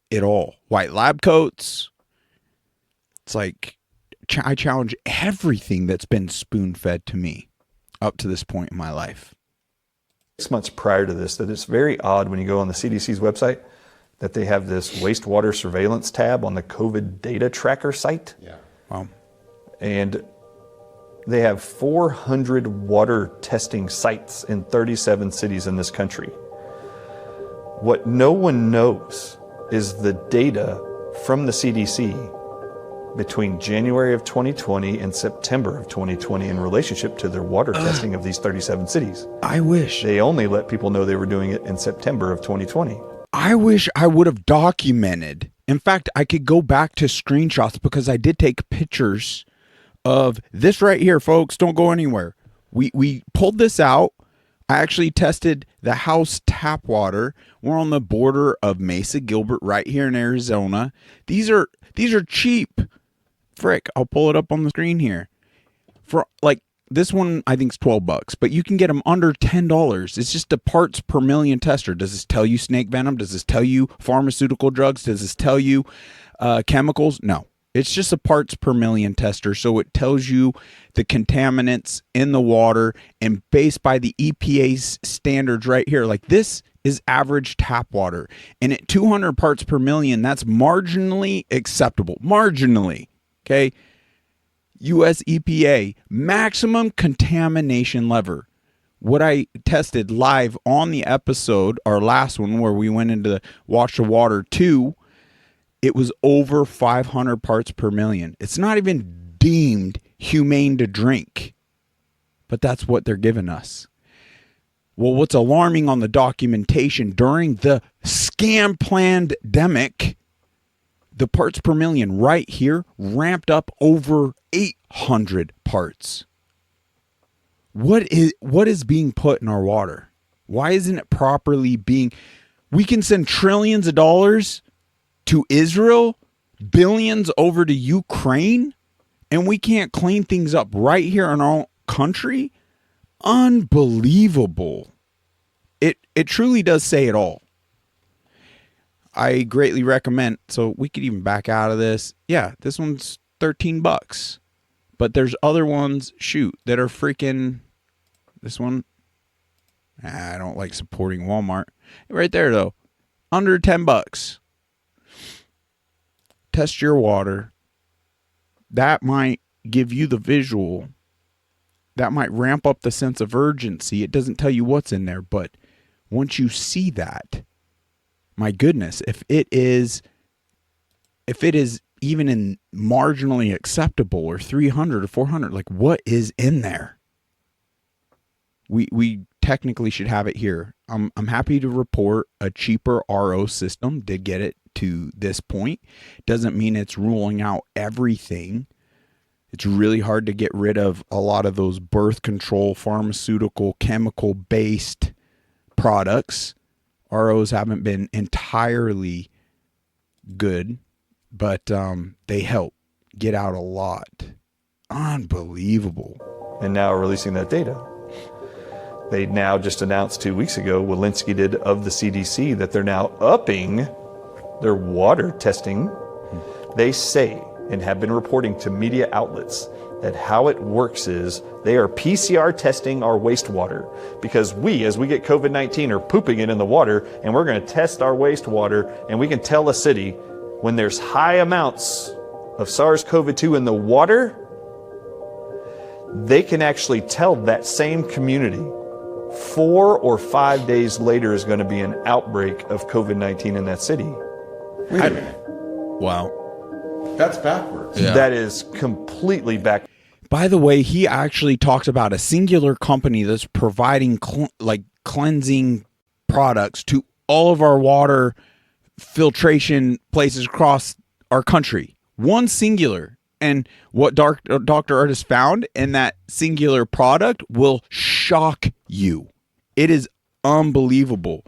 Speaker 1: it all. White lab coats. It's like I challenge everything that's been spoon-fed to me up to this point in my life.
Speaker 10: 6 months prior to this, that it's very odd when you go on the CDC's website that they have this wastewater surveillance tab on the COVID data tracker site.
Speaker 1: Yeah. Wow.
Speaker 10: And they have 400 water testing sites in 37 cities in this country. What no one knows is the data from the CDC between January of 2020 and September of 2020 in relationship to their water testing of these 37 cities.
Speaker 1: I wish.
Speaker 10: They only let people know they were doing it in September of 2020.
Speaker 1: I wish I would have documented. In fact, I could go back to screenshots because I did take pictures of this right here, folks. Don't go anywhere. We pulled this out. I actually tested the house tap water. We're on the border of Mesa Gilbert right here in Arizona. These are cheap. Frick, I'll pull it up on the screen here. For like this one, I think is $12, but you can get them under $10. It's just a parts per million tester. Does this tell you snake venom? Does this tell you pharmaceutical drugs? Does this tell you chemicals? No. It's just a parts per million tester, so it tells you the contaminants in the water, and based by the EPA's standards right here, like this is average tap water, and at 200 parts per million, that's marginally acceptable. Marginally, okay? US EPA, maximum contamination level. What I tested live on the episode, our last one where we went into the Watch the Water 2, it was over 500 parts per million. It's not even deemed humane to drink, but that's what they're giving us. Well, what's alarming on the documentation during the scam pandemic, the parts per million right here ramped up over 800 parts. What is being put in our water? Why isn't it properly being... We can send trillions of dollars to Israel, billions over to Ukraine, and we can't clean things up right here in our own country? Unbelievable. It truly does say it all. I greatly recommend, so we could even back out of this. Yeah, this one's $13. But there's other ones, shoot, that are freaking... This one, I don't like supporting Walmart. Right there, though, under $10. Test your water. That might give you the visual. That might ramp up the sense of urgency. It doesn't tell you what's in there, but once you see that, my goodness, if it is even in marginally acceptable or 300 or 400, like what is in there? We technically should have it here. I'm happy to report a cheaper RO system did get it to this point. Doesn't mean it's ruling out everything. It's really hard to get rid of a lot of those birth control, pharmaceutical, chemical-based products. ROs haven't been entirely good, but they help get out a lot. Unbelievable.
Speaker 10: And now releasing that data. They now just announced 2 weeks ago, Walensky did, of the CDC, that they're now upping their water testing. They say, and have been reporting to media outlets, that how it works is they are PCR testing our wastewater, because we, as we get COVID-19, are pooping it in the water, and we're going to test our wastewater, and we can tell a city when there's high amounts of SARS-CoV-2 in the water, they can actually tell that same community 4 or 5 days later is going to be an outbreak of COVID-19 in that city.
Speaker 7: Wait a minute.
Speaker 1: Wow.
Speaker 7: That's backwards.
Speaker 1: Yeah.
Speaker 10: That is completely back.
Speaker 1: By the way, he actually talks about a singular company that's providing cleansing products to all of our water filtration places across our country. One singular. And what Dr. Artis found in that singular product will shock you. It is unbelievable.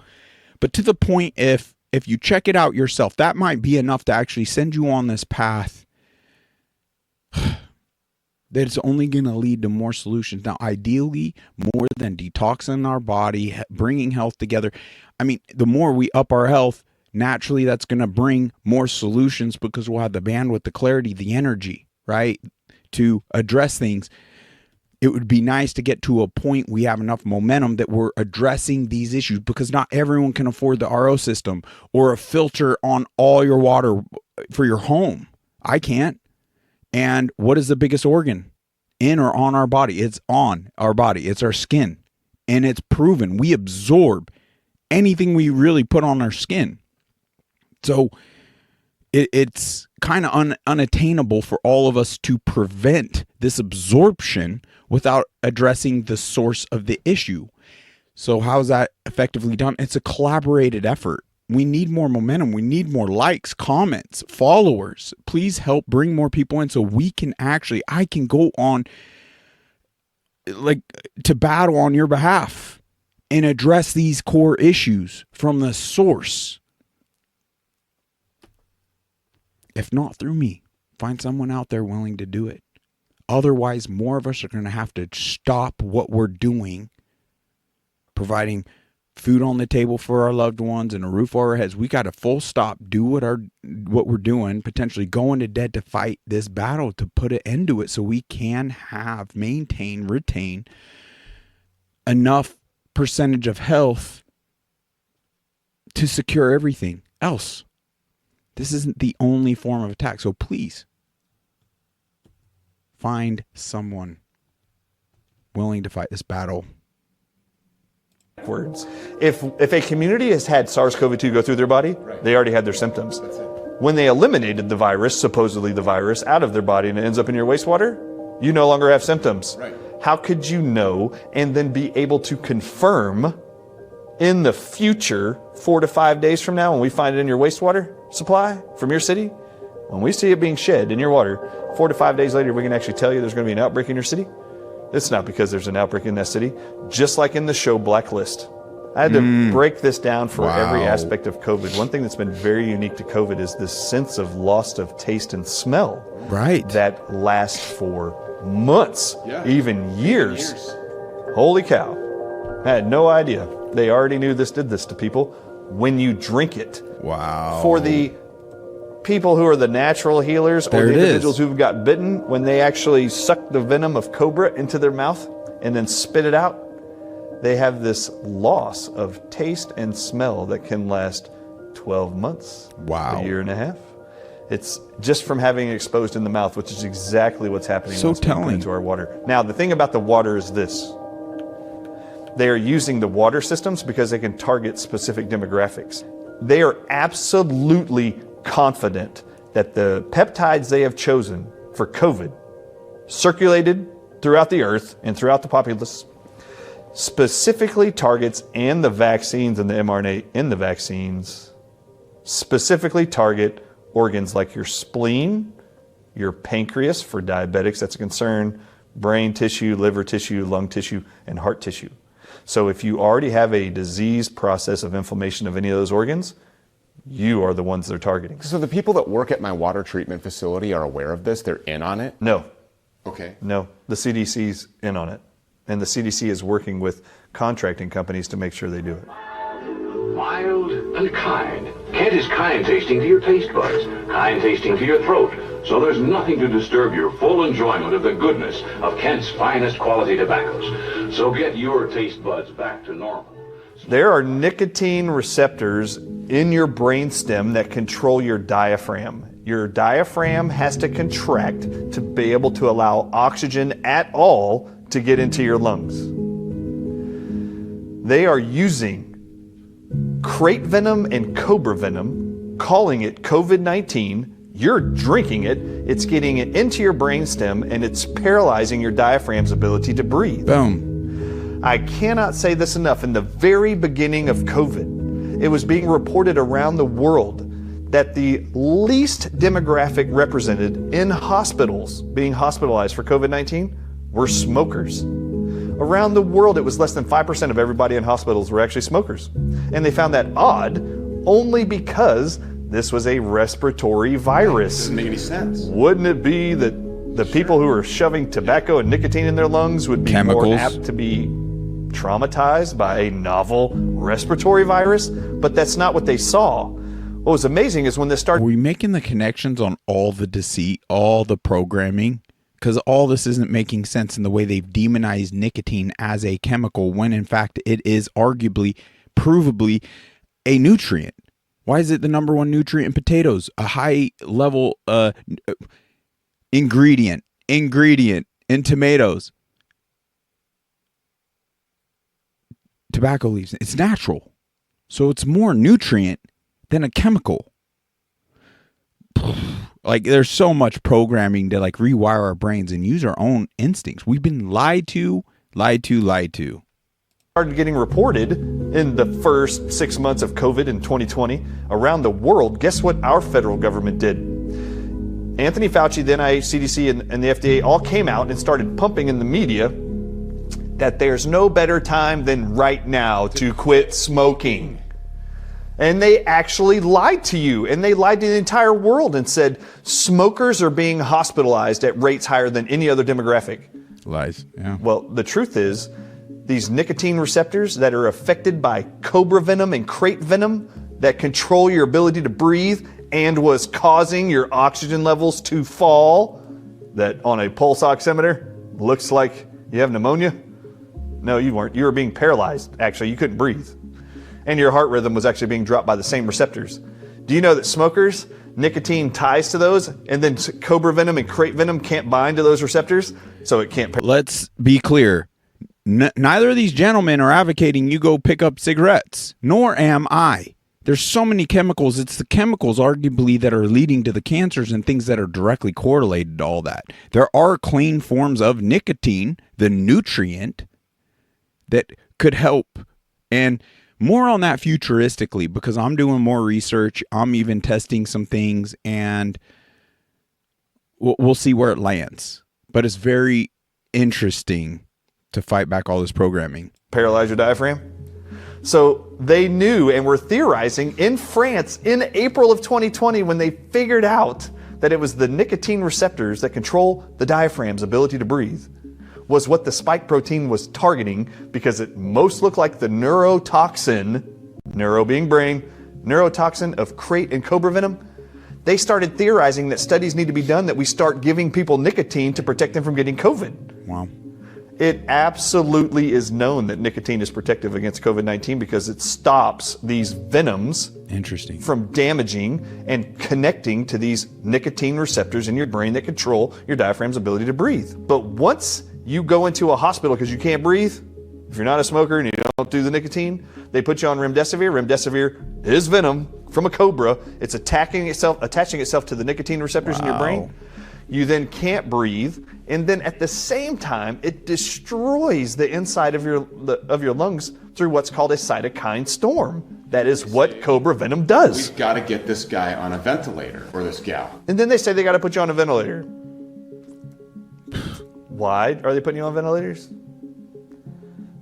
Speaker 1: But to the point, if you check it out yourself, that might be enough to actually send you on this path that it's only going to lead to more solutions. Now, ideally, more than detoxing our body, bringing health together. I mean, the more we up our health, naturally, that's going to bring more solutions, because we'll have the bandwidth, the clarity, the energy, right, to address things. It would be nice to get to a point we have enough momentum that we're addressing these issues, because not everyone can afford the RO system or a filter on all your water for your home. I can't. And what is the biggest organ in or on our body? It's on our body. It's our skin. And it's proven we absorb anything we really put on our skin. So it's kind of unattainable for all of us to prevent this absorption without addressing the source of the issue. So how's that effectively done? It's a collaborated effort. We need more momentum. We need more likes, comments, followers. Please help bring more people in so we can I can go on to battle on your behalf and address these core issues from the source. If not through me, find someone out there willing to do it. Otherwise, more of us are going to have to stop what we're doing, providing food on the table for our loved ones and a roof over our heads. We got to full stop, do what we're doing, potentially go into debt to fight this battle, to put an end to it, so we can retain enough percentage of health to secure everything else. This isn't the only form of attack. So please find someone willing to fight this battle.
Speaker 10: Words. If a community has had SARS-CoV-2 go through their body, they already had their symptoms. When they eliminated the virus, supposedly the virus, out of their body and it ends up in your wastewater, you no longer have symptoms. Right. How could you know and then be able to confirm in the future, 4 to 5 days from now, when we find it in your wastewater supply from your city, when we see it being shed in your water, 4 to 5 days later, we can actually tell you there's going to be an outbreak in your city? It's not because there's an outbreak in that city. Just like in the show Blacklist. I had to break this down for every aspect of COVID. One thing that's been very unique to COVID is this sense of loss of taste and smell.
Speaker 1: Right.
Speaker 10: That lasts for months, even years. Holy cow. I had no idea. They already knew this did this to people when you drink it.
Speaker 1: Wow.
Speaker 10: For the people who are the natural healers or the individuals who've got bitten, when they actually suck the venom of cobra into their mouth and then spit it out, they have this loss of taste and smell that can last 12 months, a year and a half. It's just from having it exposed in the mouth, which is exactly what's happening into our water. Now, the thing about the water is this. They are using the water systems because they can target specific demographics. They are absolutely confident that the peptides they have chosen for COVID, circulated throughout the earth and throughout the populace, specifically targets, and the vaccines and the mRNA in the vaccines specifically target organs like your spleen, your pancreas for diabetics, that's a concern, brain tissue, liver tissue, lung tissue, and heart tissue. So if you already have a disease process of inflammation of any of those organs, you are the ones they're targeting.
Speaker 11: So the people that work at my water treatment facility are aware of this? They're in on it?
Speaker 10: No.
Speaker 11: Okay.
Speaker 10: No, the CDC's in on it. And the CDC is working with contracting companies to make sure they do it.
Speaker 2: Mild and kind. Kent is kind tasting to your taste buds, kind tasting to your throat. So there's nothing to disturb your full enjoyment of the goodness of Kent's finest quality tobaccos. So get your taste buds back to normal.
Speaker 10: There are nicotine receptors in your brainstem that control your diaphragm. Your diaphragm has to contract to be able to allow oxygen at all to get into your lungs. They are using crate venom and cobra venom, calling it COVID-19. You're drinking it, it's getting it into your brainstem, and it's paralyzing your diaphragm's ability to breathe.
Speaker 1: Boom.
Speaker 10: I cannot say this enough. In the very beginning of COVID, it was being reported around the world that the least demographic represented in hospitals being hospitalized for COVID-19 were smokers. Around the world, it was less than 5% of everybody in hospitals were actually smokers. And they found that odd only because this was a respiratory virus.
Speaker 11: Doesn't make any sense.
Speaker 10: Wouldn't it be that the people who are shoving tobacco and nicotine in their lungs would be more apt to be traumatized by a novel respiratory virus? But that's not what they saw. What was amazing is when this started...
Speaker 1: Are we making the connections on all the deceit, all the programming? Because all this isn't making sense in the way they've demonized nicotine as a chemical when in fact it is arguably, provably a nutrient. Why is it the number one nutrient in potatoes? A high level ingredient in tomatoes. Tobacco leaves. It's natural. So it's more nutrient than a chemical. Like there's so much programming to like rewire our brains and use our own instincts. We've been lied to.
Speaker 10: Started getting reported in the first 6 months of COVID in 2020 around the world. Guess what our federal government did? Anthony Fauci, the NIH, CDC, and the FDA all came out and started pumping in the media that there's no better time than right now to quit smoking. And they actually lied to you, and they lied to the entire world and said smokers are being hospitalized at rates higher than any other demographic.
Speaker 1: Lies, yeah.
Speaker 10: Well, the truth is, these nicotine receptors that are affected by cobra venom and crate venom that control your ability to breathe and was causing your oxygen levels to fall, that on a pulse oximeter looks like you have pneumonia. No, you weren't. You were being paralyzed. Actually, you couldn't breathe. And your heart rhythm was actually being dropped by the same receptors. Do you know that smokers, nicotine ties to those, and then cobra venom and crate venom can't bind to those receptors, so it can't...
Speaker 1: Let's be clear. Neither of these gentlemen are advocating you go pick up cigarettes, nor am I. There's so many chemicals. It's the chemicals, arguably, that are leading to the cancers and things that are directly correlated to all that. There are clean forms of nicotine, the nutrient, that could help. And more on that futuristically, because I'm doing more research. I'm even testing some things, and we'll see where it lands. But it's very interesting to fight back all this programming.
Speaker 10: Paralyze your diaphragm? So they knew and were theorizing in France in April of 2020 when they figured out that it was the nicotine receptors that control the diaphragm's ability to breathe was what the spike protein was targeting, because it most looked like the neurotoxin, neuro being brain, neurotoxin of crate and cobra venom. They started theorizing that studies need to be done that we start giving people nicotine to protect them from getting COVID.
Speaker 1: Wow.
Speaker 10: It absolutely is known that nicotine is protective against COVID-19 because it stops these venoms from damaging and connecting to these nicotine receptors in your brain that control your diaphragm's ability to breathe. But once you go into a hospital because you can't breathe, if you're not a smoker and you don't do the nicotine, they put you on remdesivir. Remdesivir is venom from a cobra. It's attaching itself to the nicotine receptors in your brain. You then can't breathe, and then at the same time, it destroys the inside of your lungs through what's called a cytokine storm. That is what cobra venom does.
Speaker 11: We've got to get this guy on a ventilator, or this gal.
Speaker 10: And then they say they got to put you on a ventilator. Why are they putting you on ventilators?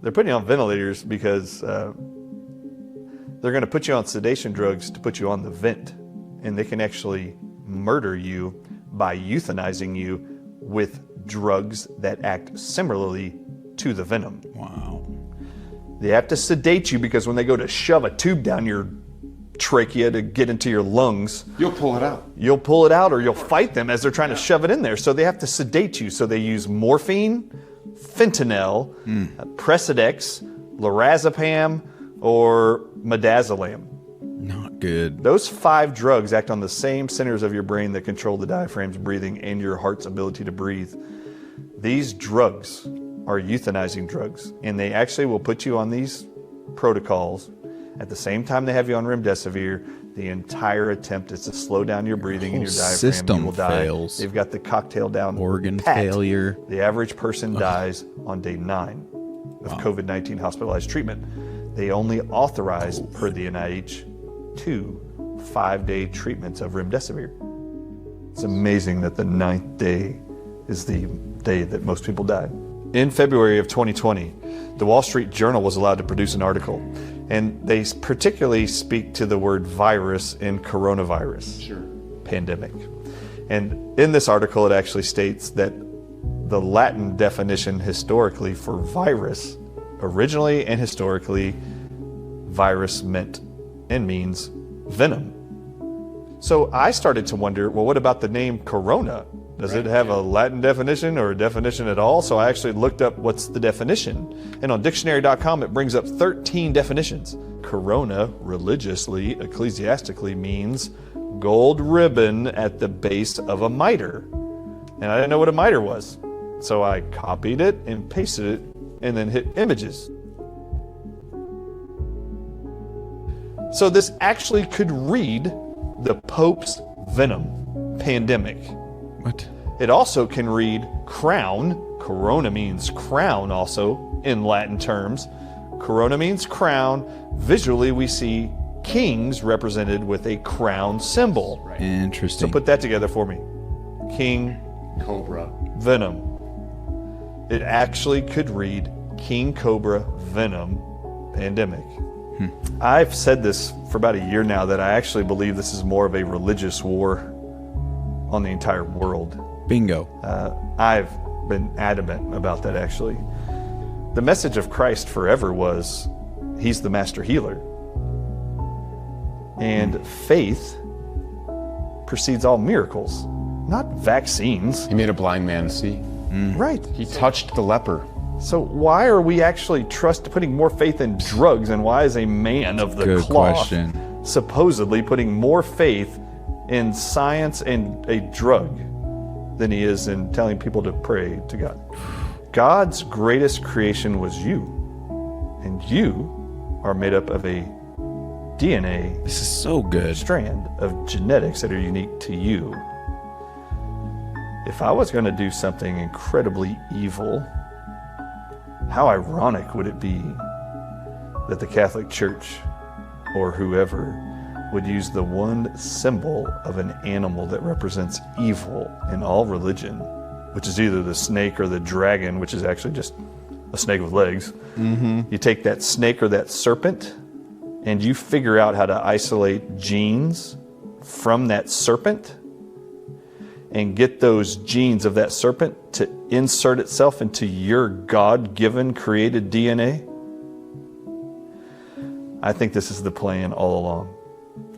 Speaker 10: They're putting you on ventilators because they're going to put you on sedation drugs to put you on the vent. And they can actually murder you by euthanizing you with drugs that act similarly to the venom.
Speaker 1: Wow.
Speaker 10: They have to sedate you because when they go to shove a tube down your trachea to get into your lungs,
Speaker 11: you'll pull it out.
Speaker 10: You'll pull it out, or you'll fight them as they're trying to shove it in there. So they have to sedate you. So they use morphine, fentanyl, Presidex, lorazepam, or midazolam.
Speaker 1: Not good.
Speaker 10: Those 5 drugs act on the same centers of your brain that control the diaphragm's breathing and your heart's ability to breathe. These drugs are euthanizing drugs, and they actually will put you on these protocols at the same time they have you on remdesivir. The entire attempt is to slow down your breathing and your diaphragm.
Speaker 1: System
Speaker 10: you will
Speaker 1: fails.
Speaker 10: Die. They've got the cocktail down.
Speaker 1: Organ
Speaker 10: pat.
Speaker 1: failure.
Speaker 10: The average person dies on day 9 of COVID-19 hospitalized treatment. They only authorize, per the NIH, 2 5-day treatments of remdesivir. It's amazing that the 9th day is the day that most people died. In February of 2020, the Wall Street Journal was allowed to produce an article, and they particularly speak to the word virus in coronavirus pandemic. And in this article, it actually states that the Latin definition historically for virus, originally and historically, virus meant and means venom. So I started to wonder, well, what about the name corona? Does it have a Latin definition or a definition at all? So I actually looked up what's the definition. And on dictionary.com, it brings up 13 definitions. Corona, religiously, ecclesiastically, means gold ribbon at the base of a mitre. And I didn't know what a mitre was. So I copied it and pasted it and then hit images. So this actually could read the Pope's venom pandemic.
Speaker 1: What?
Speaker 10: It also can read crown. Corona means crown also in Latin terms. Corona means crown. Visually, we see kings represented with a crown symbol.
Speaker 1: Right. Interesting.
Speaker 10: So put that together for me. King,
Speaker 11: cobra,
Speaker 10: venom. It actually could read King Cobra Venom Pandemic. I've said this for about a year now that I actually believe this is more of a religious war on the entire world.
Speaker 1: Bingo.
Speaker 10: I've been adamant about that actually. The message of Christ forever was he's the master healer. And faith precedes all miracles, not vaccines.
Speaker 11: He made a blind man see.
Speaker 10: Right.
Speaker 11: He touched the leper.
Speaker 10: So why are we actually putting more faith in drugs, and why is a man of the
Speaker 1: Good
Speaker 10: cloth
Speaker 1: question.
Speaker 10: supposedly putting more faith in science and a drug than he is in telling people to pray to God? God's greatest creation was you, and you are made up of a DNA.
Speaker 1: This is so good.
Speaker 10: Strand of genetics that are unique to you. If I was going to do something incredibly evil, how ironic would it be that the Catholic Church or whoever would use the one symbol of an animal that represents evil in all religion, which is either the snake or the dragon, which is actually just a snake with legs. You take that snake or that serpent and you figure out how to isolate genes from that serpent and get those genes of that serpent to insert itself into your God-given created DNA. I think this is the plan all along,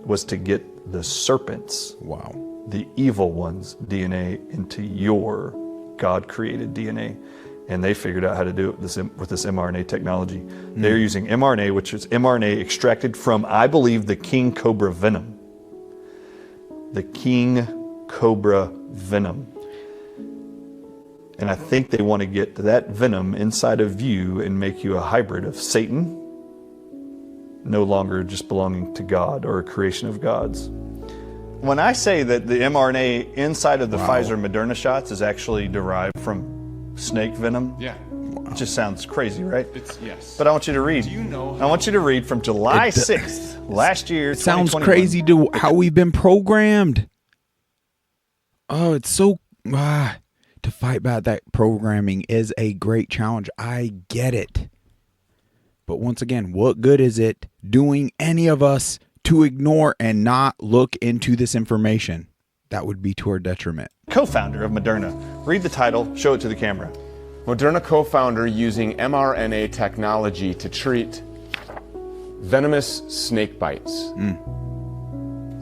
Speaker 10: was to get the serpent's, the evil one's DNA into your God-created DNA. And they figured out how to do it with this mRNA technology. They're using mRNA, which is mRNA extracted from, I believe, the King Cobra venom. The King Cobra venom. And I think they want to get that venom inside of you and make you a hybrid of Satan, no longer just belonging to God or a creation of God's. when I say that the mRNA inside of the Pfizer Moderna shots is actually derived from snake venom, it just sounds crazy, right?
Speaker 7: Yes.
Speaker 10: But I want you to read.
Speaker 7: Do you know
Speaker 10: I want you to read from July 6th, last year,
Speaker 1: It sounds
Speaker 10: 2021.
Speaker 1: crazy to how we've been programmed. Oh, it's so to fight back that programming is a great challenge. I get it. But once again, what good is it doing any of us to ignore and not look into this information? That would be to our detriment.
Speaker 10: Co-founder of Moderna. Read the title, show it to the camera.
Speaker 11: Moderna co-founder using mRNA technology to treat venomous snake bites.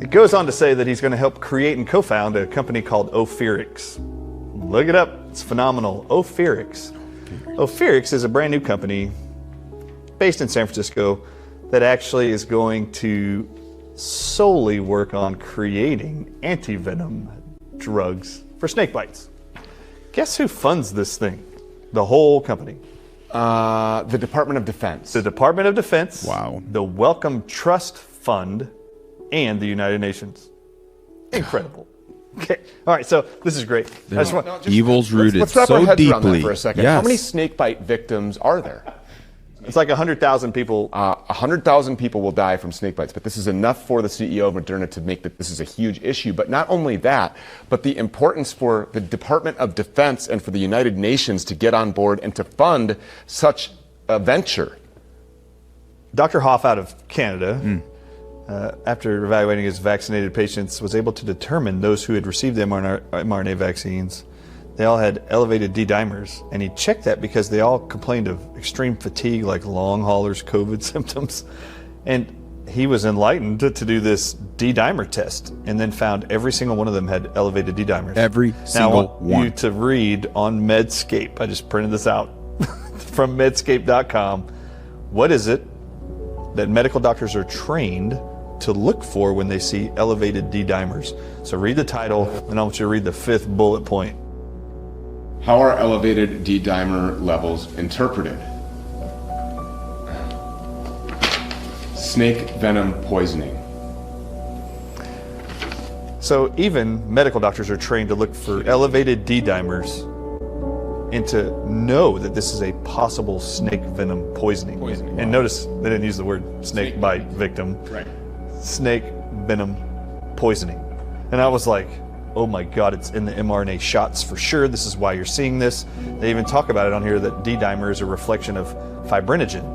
Speaker 10: It goes on to say that he's going to help create and co-found a company called Ophirix. Look it up. It's phenomenal. Ophirix. Ophirix is a brand new company based in San Francisco that actually is going to solely work on creating anti-venom drugs for snake bites. Guess who funds this thing? The whole company.
Speaker 11: The Department of Defense.
Speaker 10: The Department of Defense.
Speaker 1: Wow.
Speaker 10: The Wellcome Trust Fund and the United Nations. Incredible. Okay. All right. So this is great.
Speaker 1: Evil's rooted
Speaker 11: let's wrap our
Speaker 1: so
Speaker 11: heads around that
Speaker 1: deeply.
Speaker 11: for a second.
Speaker 1: Yes.
Speaker 11: How many snake bite victims are there?
Speaker 10: It's like 100,000 people.
Speaker 11: 100,000 people will die from snake bites, but this is enough for the CEO of Moderna to make that this is a huge issue. But not only that, but the importance for the Department of Defense and for the United Nations to get on board and to fund such a venture.
Speaker 10: Dr. Hoff out of Canada, after evaluating his vaccinated patients, was able to determine those who had received the mRNA vaccines. They all had elevated D-dimers, and he checked that because they all complained of extreme fatigue, like long haulers COVID symptoms. And he was enlightened to do this D-dimer test, and then found every single one of them had elevated D-dimers.
Speaker 1: Every
Speaker 10: now,
Speaker 1: single
Speaker 10: I want
Speaker 1: one.
Speaker 10: you to read on Medscape. I just printed this out from medscape.com. What is it that medical doctors are trained to look for when they see elevated D-dimers? So read the title, and I want you to read the 5th bullet point.
Speaker 11: How are elevated D-dimer levels interpreted? Snake venom poisoning.
Speaker 10: So even medical doctors are trained to look for elevated D-dimers and to know that this is a possible snake venom poisoning. And notice they didn't use the word snake bite victim.
Speaker 11: Right.
Speaker 10: Snake venom poisoning. And I was like, oh my God, it's in the mRNA shots for sure. This is why you're seeing this. They even talk about it on here that D-dimer is a reflection of fibrinogen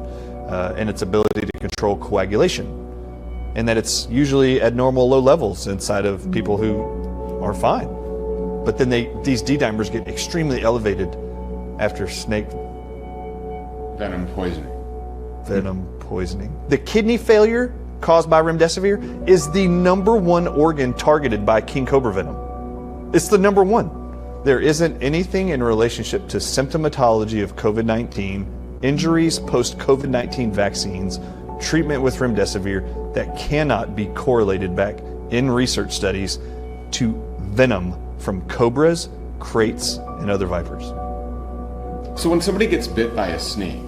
Speaker 10: and its ability to control coagulation. And that it's usually at normal low levels inside of people who are fine. But then these D-dimers get extremely elevated after snake
Speaker 11: venom poisoning.
Speaker 10: Venom poisoning. The kidney failure caused by remdesivir is the #1 organ targeted by king cobra venom. It's the #1. There isn't anything in relationship to symptomatology of COVID-19, injuries post-COVID-19 vaccines, treatment with remdesivir that cannot be correlated back in research studies to venom from cobras, kraits, and other vipers.
Speaker 11: So when somebody gets bit by a snake,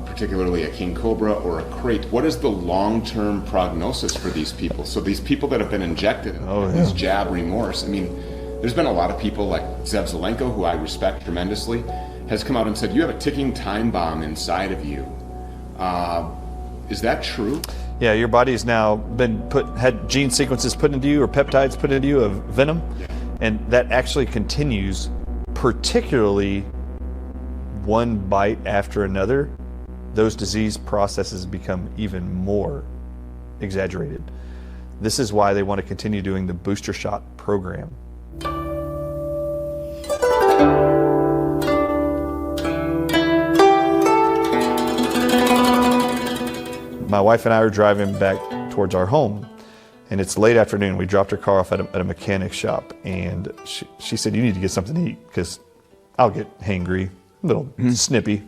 Speaker 11: particularly a king cobra or a crate, what is the long-term prognosis for these people? So these people that have been injected in this jab remorse, I mean, there's been a lot of people like Zev Zelenko, who I respect tremendously, has come out and said, you have a ticking time bomb inside of you. Is that true?
Speaker 10: Yeah, your body's now had gene sequences put into you or peptides put into you of venom, and that actually continues, particularly one bite after another. Those disease processes become even more exaggerated. This is why they want to continue doing the booster shot program. My wife and I are driving back towards our home, and it's late afternoon. We dropped her car off at a mechanic shop, and she said, you need to get something to eat because I'll get hangry, a little snippy.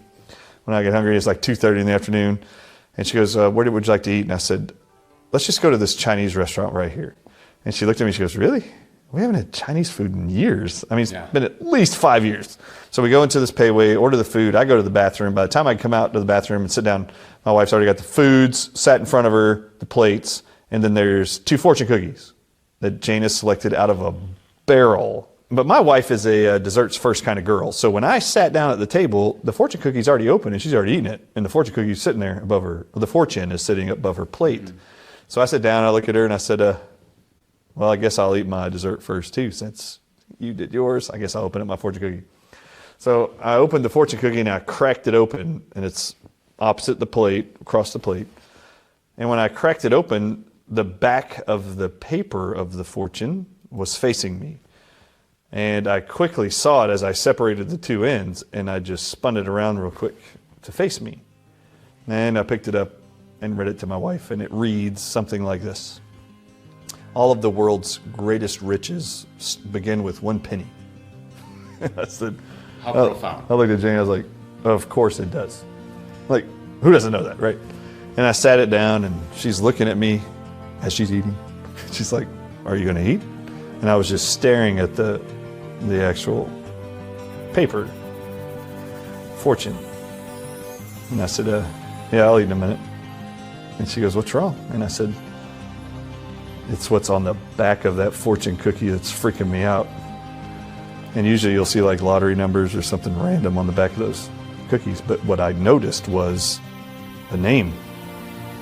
Speaker 10: When I get hungry, it's like 2:30 in the afternoon. And she goes, where would you like to eat? And I said, let's just go to this Chinese restaurant right here. And she looked at me, she goes, really? We haven't had Chinese food in years. I mean, it's been at least 5 years. So we go into this payway, order the food. I go to the bathroom. By the time I come out to the bathroom and sit down, my wife's already got the foods sat in front of her, the plates, and then there's 2 fortune cookies. that Jane has selected out of a barrel. But my wife is a desserts first kind of girl. So when I sat down at the table, the fortune cookie's already open and she's already eaten it. And the fortune cookie's sitting there above her, the fortune is sitting above her plate. Mm-hmm. So I sat down, I look at her and I said, well, I guess I'll eat my dessert first too, since you did yours. I guess I'll open up my fortune cookie. So I opened the fortune cookie and I cracked it open, and it's opposite the plate, across the plate. And when I cracked it open, the back of the paper of the fortune was facing me. And I quickly saw it as I separated the two ends, and I just spun it around real quick to face me. And I picked it up and read it to my wife, and it reads something like this. All of the world's greatest riches begin with 1 penny. I said,
Speaker 7: how profound.
Speaker 10: I looked at Jane, I was like, of course it does. Like, who doesn't know that, right? And I sat it down, and she's looking at me as she's eating. She's like, are you gonna eat? And I was just staring at the actual paper fortune. And I said, yeah, I'll eat in a minute. And she goes, what's wrong? And I said, it's what's on the back of that fortune cookie that's freaking me out. And usually you'll see like lottery numbers or something random on the back of those cookies. But what I noticed was the name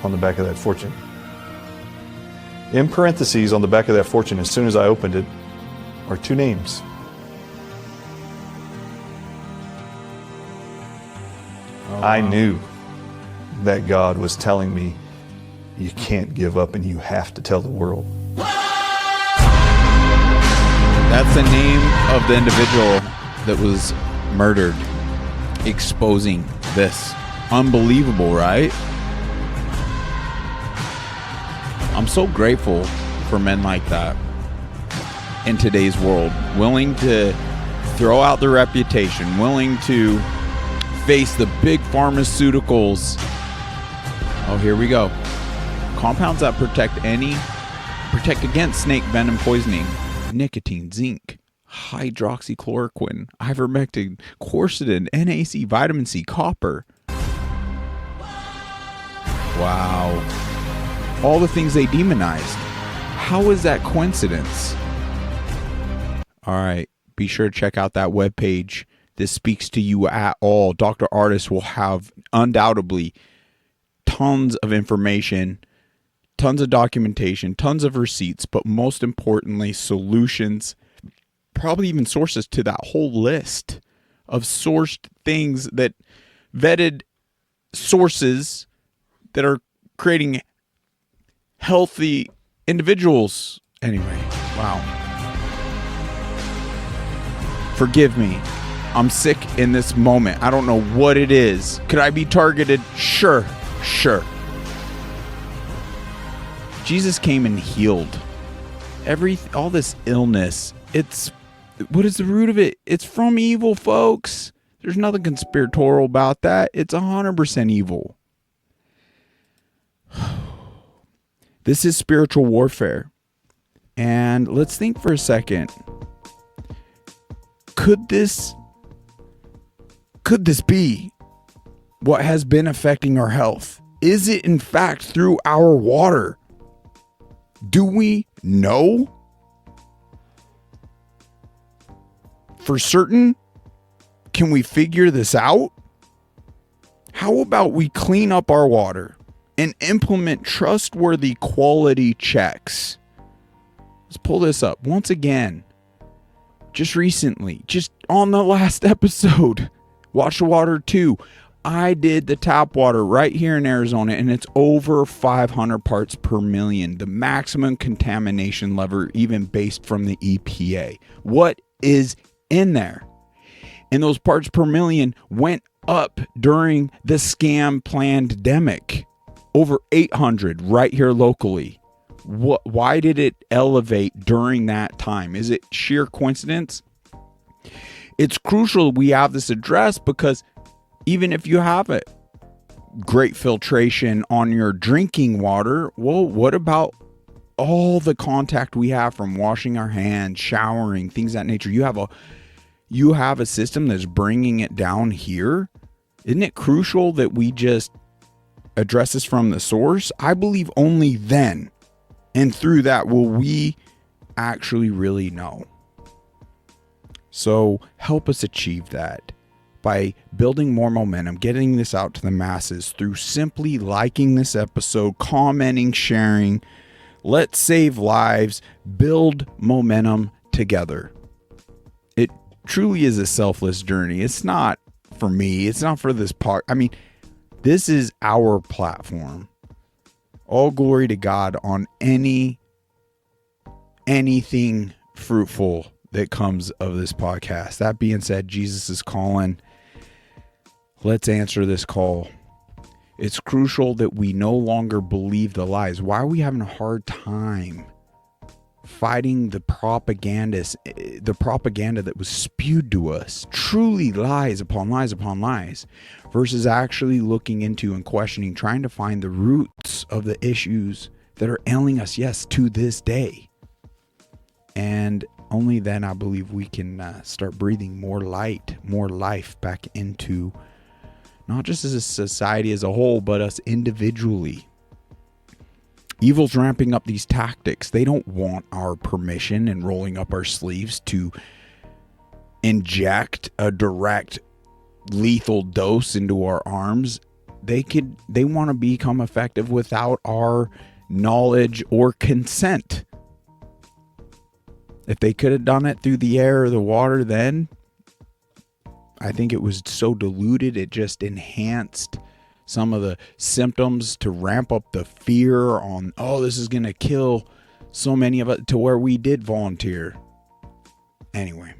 Speaker 10: on the back of that fortune. In parentheses on the back of that fortune, as soon as I opened it, are 2 names. I knew that God was telling me, you can't give up and you have to tell the world.
Speaker 1: That's the name of the individual that was murdered, exposing this. Unbelievable, right? I'm so grateful for men like that in today's world, willing to throw out their reputation, willing to face the big pharmaceuticals. Oh, here we go. Compounds that protect against snake venom poisoning: nicotine, zinc, hydroxychloroquine, ivermectin, quercetin, NAC, vitamin C, copper. Wow. All the things they demonized. How is that coincidence? All right. Be sure to check out that webpage. This speaks to you at all. Dr. Artist will have undoubtedly tons of information, tons of documentation, tons of receipts, but most importantly, solutions, probably even sources to that whole list of sourced things, that vetted sources that are creating healthy individuals. Anyway, wow. Forgive me. I'm sick in this moment. I don't know what it is. Could I be targeted? Sure. Jesus came and healed all this illness. What is the root of it? It's from evil, folks. There's nothing conspiratorial about that. It's 100% evil. This is spiritual warfare. And let's think for a second. Could this be what has been affecting our health? Is it in fact through our water? Do we know for certain? Can we figure this out? How about we clean up our water and implement trustworthy quality checks? Let's pull this up once again. Just recently, just on the last episode, Watch the Water 2. I did the tap water right here in Arizona, and it's over 500 parts per million, the maximum contamination level, even based from the EPA. What is in there? And those parts per million went up during the scam pandemic, over 800 right here locally. Why did it elevate during that time? Is it sheer coincidence? It's crucial we have this addressed, because even if you have it, great filtration on your drinking water, well, what about all the contact we have from washing our hands, showering, things of that nature? You have a system that's bringing it down here. Isn't it crucial that we just address this from the source? I believe only then and through that will we actually really know. So help us achieve that by building more momentum, getting this out to the masses through simply liking this episode, commenting, sharing. Let's save lives, build momentum together. It truly is a selfless journey. It's not for me. It's not for this part. I mean, this is our platform. All glory to God on anything fruitful that comes of this podcast. That being said, Jesus is calling. Let's answer this call. It's crucial that we no longer believe the lies. Why are we having a hard time fighting the propaganda that was spewed to us? Truly lies upon lies upon lies, versus actually looking into and questioning, trying to find the roots of the issues that are ailing us, yes, to this day. And only then I believe we can start breathing more light, more life back into not just as a society as a whole, but us individually. Evil's ramping up these tactics. They don't want our permission and rolling up our sleeves to inject a direct lethal dose into our arms. They want to become effective without our knowledge or consent. If they could have done it through the air or the water, then I think it was so diluted, it just enhanced some of the symptoms to ramp up the fear on, oh, this is going to kill so many of us, to where we did volunteer. Anyway.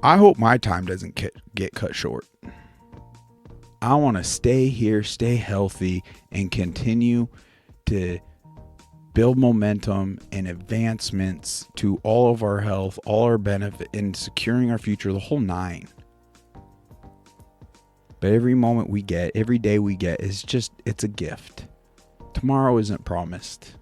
Speaker 1: I hope my time doesn't get cut short. I want to stay here, stay healthy, and continue to build momentum and advancements to all of our health, all our benefit, and securing our future, the whole nine. But every moment we get, every day we get, it's a gift. Tomorrow isn't promised.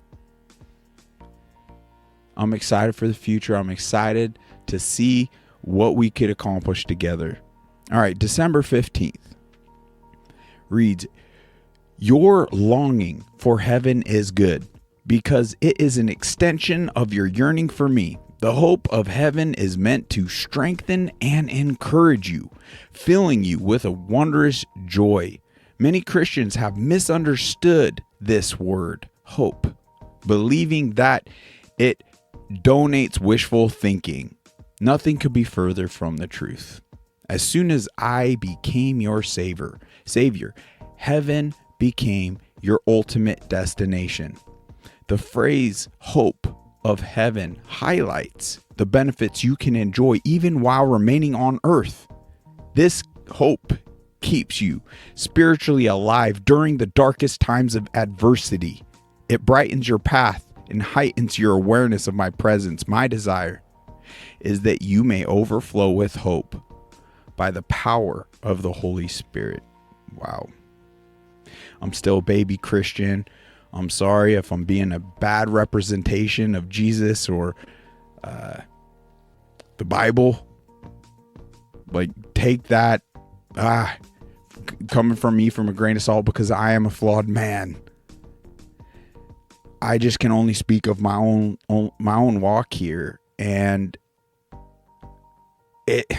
Speaker 1: I'm excited for the future. I'm excited to see what we could accomplish together. All right, December 15th reads, your longing for heaven is good, because it is an extension of your yearning for me. The hope of heaven is meant to strengthen and encourage you, filling you with a wondrous joy. Many Christians have misunderstood this word, hope, believing that it donates wishful thinking. Nothing could be further from the truth. As soon as I became your savior, heaven became your ultimate destination. The phrase hope of heaven highlights the benefits you can enjoy even while remaining on earth. This hope keeps you spiritually alive during the darkest times of adversity. It brightens your path and heightens your awareness of my presence. My desire is that you may overflow with hope by the power of the Holy Spirit. Wow. I'm still a baby Christian. I'm sorry if I'm being a bad representation of Jesus or the Bible. Like, take that coming from me from a grain of salt, because I am a flawed man. I just can only speak of my own walk here, and it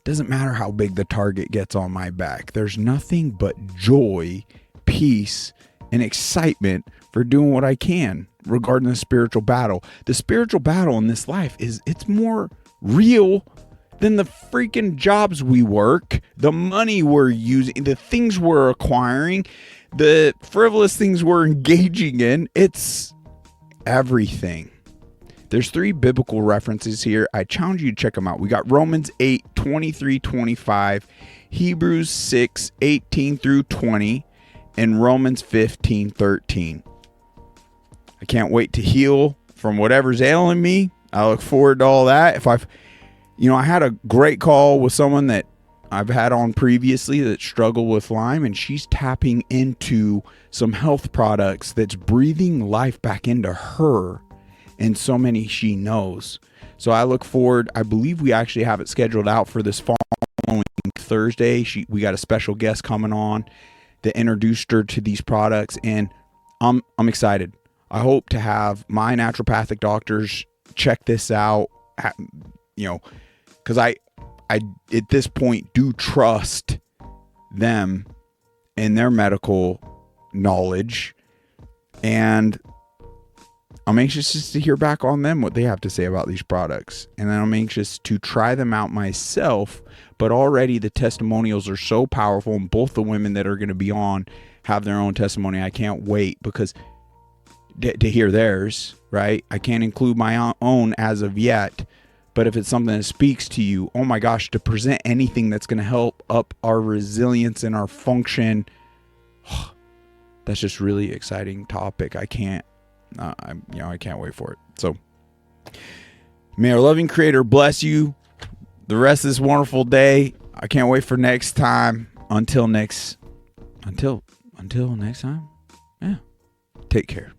Speaker 1: doesn't matter how big the target gets on my back. There's nothing but joy, peace, and excitement for doing what I can regarding the spiritual battle. The spiritual battle in this life it's more real than the freaking jobs we work, the money we're using, the things we're acquiring, the frivolous things we're engaging in. It's everything. There's 3 biblical references here. I challenge you to check them out. We got Romans 8:23-25, Hebrews 6:18-20, and Romans 15:13. I can't wait to heal from whatever's ailing me. I look forward to all that. I had a great call with someone that I've had on previously that struggled with Lyme, and she's tapping into some health products that's breathing life back into her and so many she knows. So I look forward. I believe we actually have it scheduled out for this following Thursday. We got a special guest coming on that introduced her to these products, and I'm excited. I hope to have my naturopathic doctors check this out, because I at this point do trust them and their medical knowledge, and I'm anxious just to hear back on them, what they have to say about these products. And then I'm anxious to try them out myself, but already the testimonials are so powerful, and both the women that are going to be on have their own testimony. I can't wait because to hear theirs, right? I can't include my own as of yet, but if it's something that speaks to you, oh my gosh, to present anything that's going to help up our resilience and our function, that's just really exciting topic. I can't wait for it. So may our loving Creator bless you the rest of this wonderful day. I can't wait for next time. Until next time. Yeah. Take care.